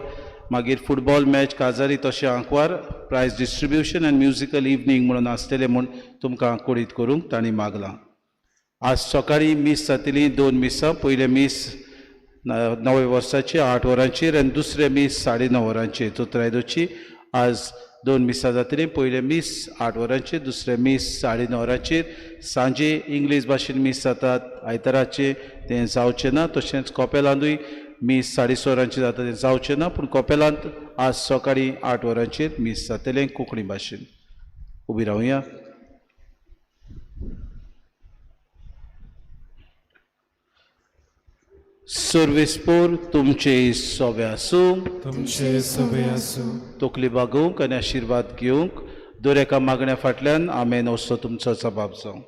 मागीर फुटबॉल मॅच काजारी तशें आंकवार, प्रायज डिस्ट्रिब्युशन आनी म्युजिकल इवनिंग म्हणून आसतलें म्हूण तुमकां कोडीत करूंक तांणी मागलां. आज सकाळीं मीस जातलीं 2 मिसां. पयलें मीस 9 वर्साचे 8 वरांचेर आनी दुसरें मीस 9:30 वरांचेर. चतुर्यादशी आज 2 मिसां जातलीं. पयलें मीस 8 वरांचेर, दुसरें मीस 9:30 वरांचेर. सांजे इंग्लीश भाशेन मीस जातात आयताराचे, तें जावचें ना. तशेंच कोपेलांतूय मीस 6:30 वरांचेर जाता, तें जावचें ना. पूण कोपेलांत आज सकाळीं 8 वरांचेर मीस जातलें कोंकणी भाशेन. उबी रावया. सर्वेस्पोर तुमचे सोबे आसूं. तुमचे सवे आसूं. तकली बागोवंक आनी आशिर्वाद घेवंक दर एका मागण्या फाटल्यान आमेन असो तुमचो जबाब जावं.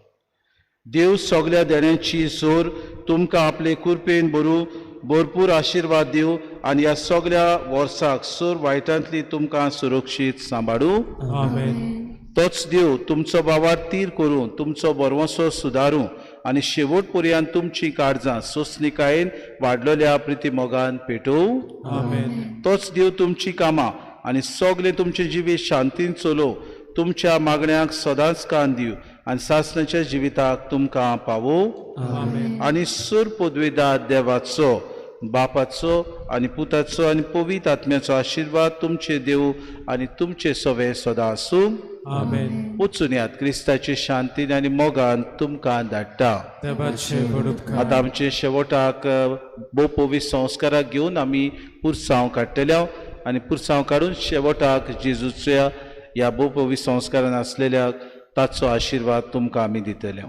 देव सगल्या देण्याची जोर तुमकां आपले कृपेन भरपूर आशिर्वाद दिवं आनी ह्या सगल्या वर्साक सर वायटांतली तुमकां सुरक्षीत सांबाळूं. आमेन. तोच देव तुमचो वावर तीर करून तुमचो बरवंसो सुदारूं आनी शेवट पर्यंत तुमची काळजां सोंसणिकायेन वाडलेल्या प्रिती मोगान पेटोवं. आमेन. तोच देव तुमची कामां आनी सगळे तुमचे जिवीत शांतीन चलोव, तुमच्या मागण्यांक सदांच कान दिव आनी सासणाच्या जिविताक तुमकां पावोव. आमेन. आनी सुर पदवेदार देवाचो, बापाचो आनी पुताचो आनी पवित्र आत्म्याचो आशिर्वाद तुमचे देव आनी तुमचे सवे सदां आसूं. आमेन. वचून यात क्रिस्ताचे शांतीन आनी मोगान तुमकां धाडटा. देवाचे उपकार. आतां आमचे शेवटाक भोव पवित्र संस्काराक घेवन आमी पुरसांव काडटल्या आनी पुरसांव काडून शेवटाक जेजूच्या ह्या भोव पवित्र संस्कारान आसलेल्या ताचो आशिर्वाद तुमकां आमी दितले.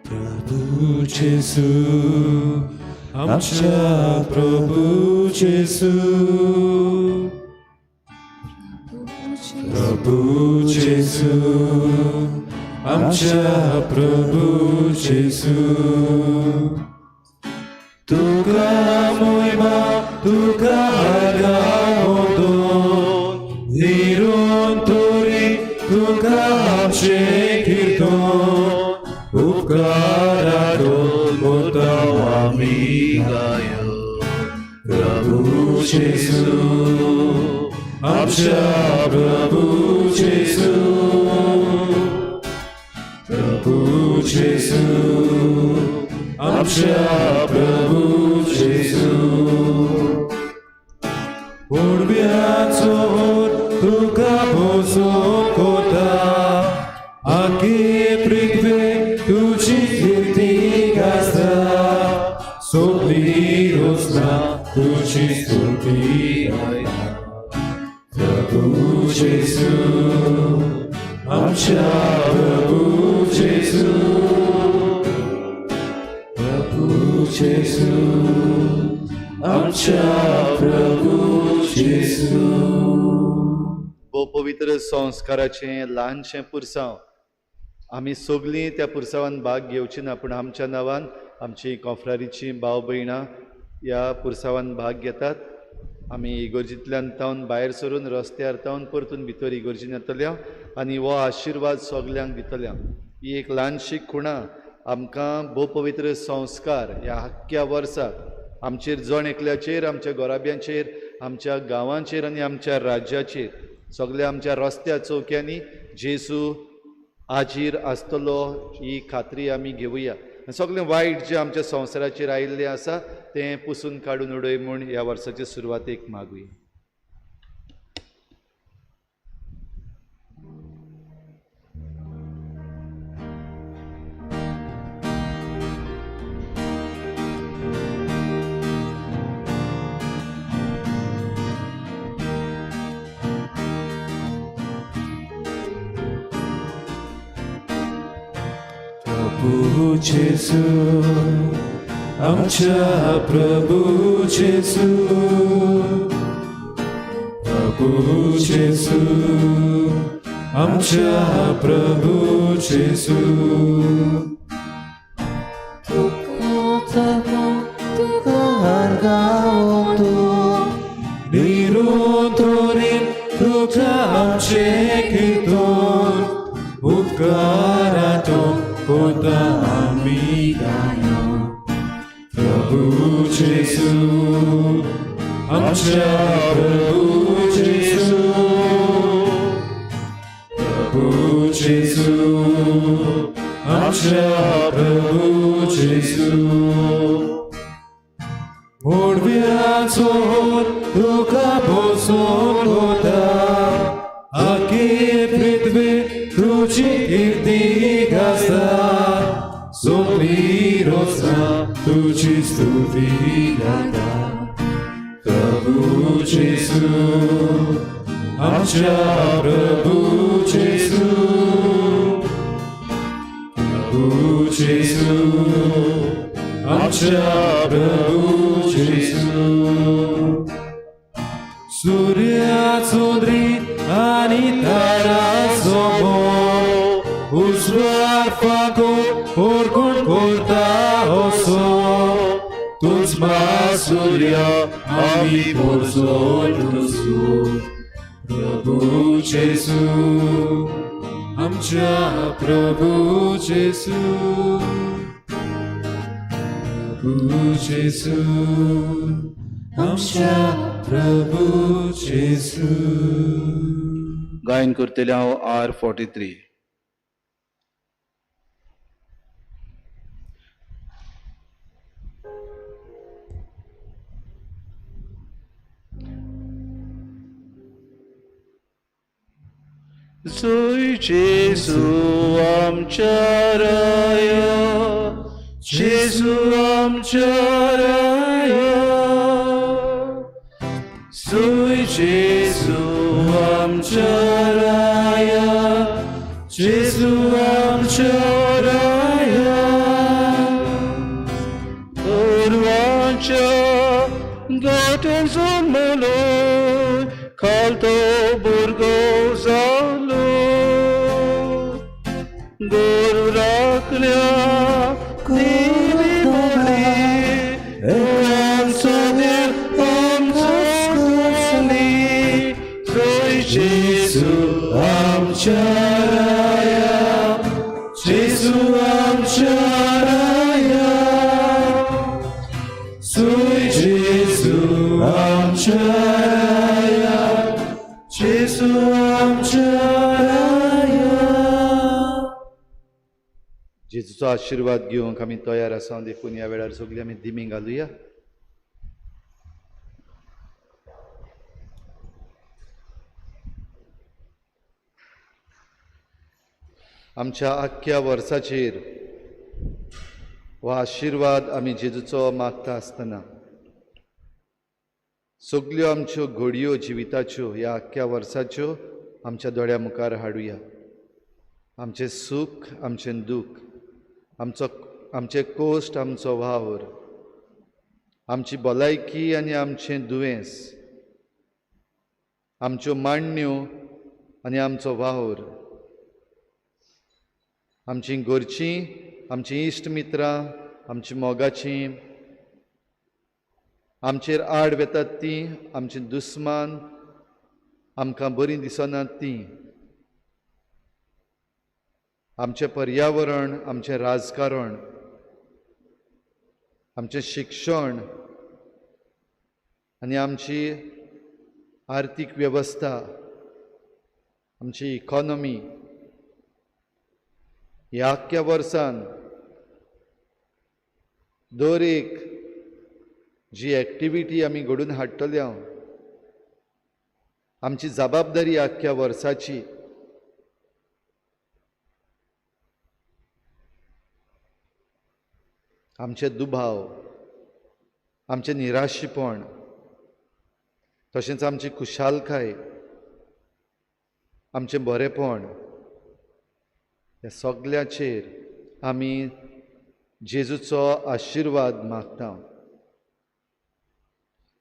प्रभू जेसू, आमच्या प्रभू जेसू. प्रभू जेसू, आमच्या प्रभू जेसू. तुका महिमा, तुका आगावतो, निरून तोरी तुका आमचे कीर्तन. उपकारातून मोताव आमी गायो. प्रभू जेसू, आमच्या प्रभू जेसू आमच्या प्रभू जेसू उडव्याचो तुका भोसोन कोता आगे पृथ्वे तुझी कीर्ती गाजता सोबली रोसना तुझी स्तुती आयता प्रभू जेसू आमच्या प्रभू जेसू आमच्या प्रभू जेसू भोव पवित्र संस्काराचें ल्हानशें पुरसांव आमी सगळीं त्या पुरसांवान भाग घेवची ना पूण आमच्या नांवान आमची कॉफ्रारीची भाव भयणां ह्या पुरसांवान भाग घेतात आमी इगोर्जींतल्यान तावन भायर सरून रस्त्यार तावन परतून भितर इगोर्जीन येतल्या आनी हो आशिर्वाद सगल्यांक दितल्या ही एक ल्हानशी खुणा आमकां भोव पवित्र संस्कार ह्या आख्ख्या वर्साक आमचेर जण एकल्याचेर आमच्या गोराब्यांचेर आमच्या गांवांचेर आनी आमच्या राज्याचेर सगळ्या आमच्या रस्त्या चौक्यांनी जेसू आजीर आसतलो ही खात्री आमी घेवया सगळें वायट जें आमच्या संवसाराचेर आयिल्लें आसा तें पुसून काडून उडय म्हूण ह्या वर्साचे सुरवातेक मागुया. प्रभू जेसू आमच्या प्रभू जेसू आमच्या प्रभू जेसू तुका आर्गावतो निरोधोरीन तुका आमचे कीर्तन उपकारातो कोता आमी गायो प्रभू जेसू आमच्या प्रभू जेसू आमच्या प्रभू जेसू मोडव्याचो तुका भोसोन कोता आगे पृथ्वे तुझी कीर्ती गाजता सोबली रोसना तुझी स्तुती गाता प्रभू जेसू आमच्या प्रभू जेसू आमच्या प्रभू जेसू सूर्याचो दीप आनी ताराचो भोव उजवाड फाको कोण कोरता असो तुज सूर्या आमी भोसोन वचू प्रभू जेसू आमच्या प्रभू जेसू आमच्या प्रभू जेसू गायन करतले हांव R43. Zoi Jesu आमच्या राया जेसू आमच्या राया Zoi Jesu आमच्या राया जेसू आमच्या राया गोरवांच्या गाठेन जल्मलो खालतो भुरगो जालो गोरू राखल्या देवी बोली आमचो देव आमचो कोणी जय जेसू आमच्या राया जेसू आमच्या राया जय जेसू आमच्या राया 예수 आमच्या जेजूचो आशिर्वाद घेवंक आमी तयार आसा देखून ह्या वेळार सगळीं आमी दिमी घालुया. आमच्या आख्ख्या वर्साचेर हो आशिर्वाद आमी जेजूचो मागता आसतना सगल्यो आमच्यो घडयो जिविताच्यो ह्या आख्ख्या वर्साच्यो आमच्या दोळ्या मुखार हाडुया. आमचें सूख, आमचें दूख, आमचें कोश्ट, आमचो वावर, आमची भलायकी आनी आमचें दुयेंस, आमच्यो मांडण्यो आनी आमचो वावर, आमचीं घरचीं, आमचीं इश्ट मित्रां, आमचीं मोगाचीं, आमचेर आड वेतात तीं, आमचीं दुस्मान, आमकां बरीं दिसनात तीं, आमचें पर्यावरण, आमचें राजकारण, आमचें शिक्षण आनी आमची आर्थीक वेवस्था, आमची इकॉनॉमी ह्या आख्ख्या वर्सान दर एक जी एक्टिविटी आमी घडोवन हाडटले आमची जबाबदारी आख्ख्या वर्साची आमचे दुबाव, आमचें निराशीपण, तशेंच आमची खुशालकाय, आमचें बरेपण ह्या सगळ्याचेर आमी जेजूचो आशिर्वाद मागता.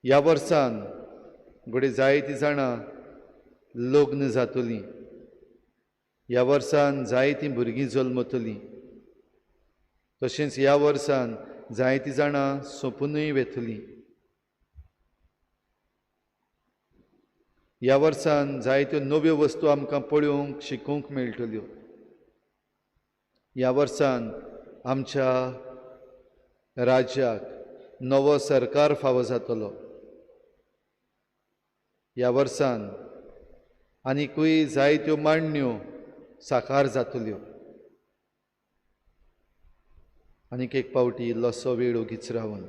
ह्या वर्सान घडये जायतीं जाणां लग्न जातलीं, ह्या वर्सान जायतीं भुरगीं जल्मतलीं, तशेंच ह्या वर्सान जायतीं जाणां सोंपूनय वेतलीं. ह्या वर्सान जायत्यो नव्यो वस्तू आमकां पळोवंक शिकूंक मेळटल्यो. ह्या वर्सान आमच्या राज्याक नवो सरकार फावो जातलो. ह्या वर्सान आनिकूय जायत्यो मांडण्यो साकार जातल्यो. आनीक एक पावटी इल्लोसो वेळ ओगीच रावन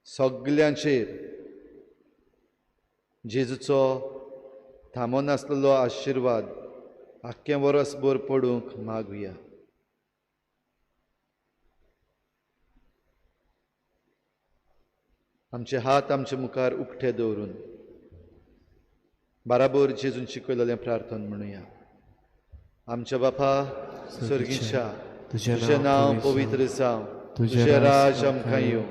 सगल्यांचेर जेजूचो थांबो नासलेलो आशिर्वाद आख्खें वर्सभर पडूंक मागुया. आमचे हात आमचे मुखार उक्ते दवरून बाराबर जेजून शिकयलेलें प्रार्थना म्हणुया. आमच्या बापा सर्गीच्या, तुजें नांव पवित्र जावं, तुजें राज आमकां येवं,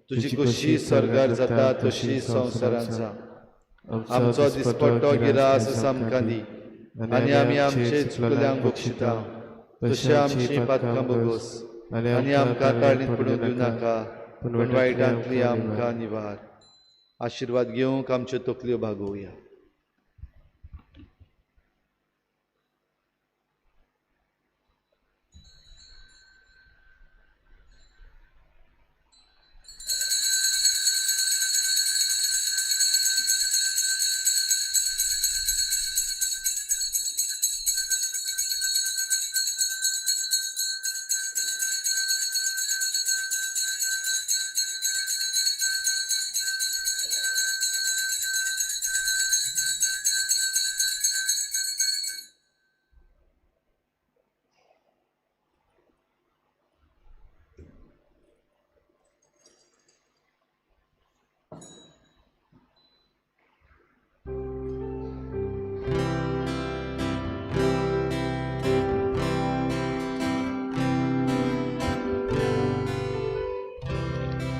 तुजी खुशी स्वर्गार जाता तशी संवसारांत जावं. आमचो दिसपट्टो गिरास आमकां दी आनी आमी आमचे चुकल्यांक बक्षिता तशें आमची पातकां बगोस आनी आमकां काळीत पडूंक दिवं नाका पूण वायटांतली आमकां निवार. आशिर्वाद घेवंक आमच्यो तकल्यो भागोवया.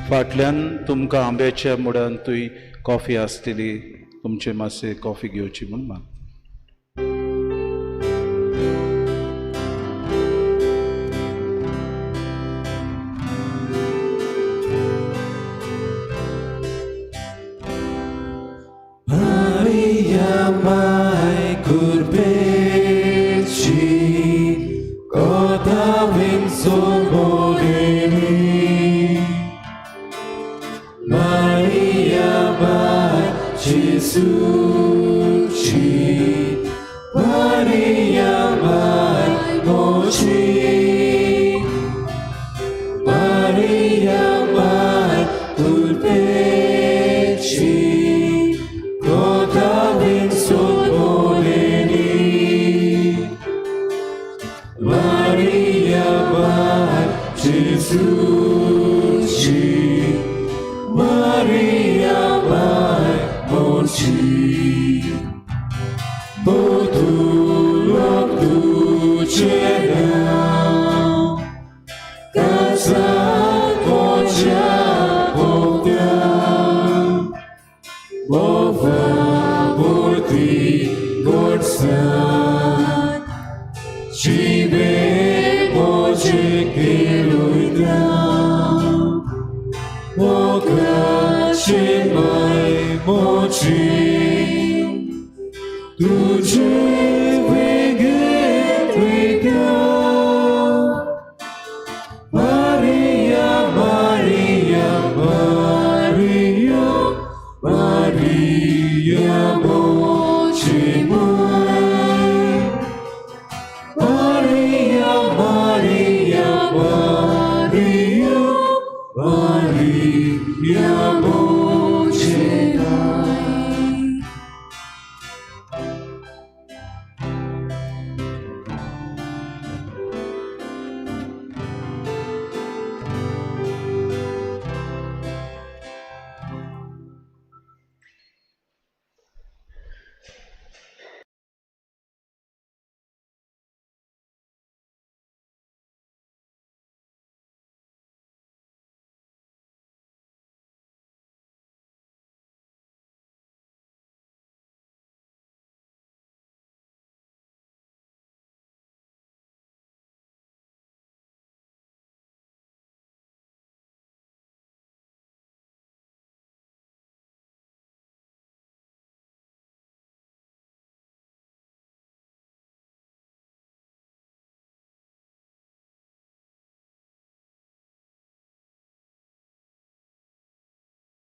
फाटल्यान तुमकां आंब्याच्या मुडांतूय कॉफी आसतली, तुमचे मातशे कॉफी घेवची म्हूण माग. Maria mai curveci, coda vinso moreni. Maria mai Jesus तुझे नाव काळजात म्हज्या भोवत्यान मोवा भोवती गोडसाण जिवे म्हजे केलयता मोगाची माय म्हजी तुझे वेगळे Maria, Maria, Maria, Maria, moci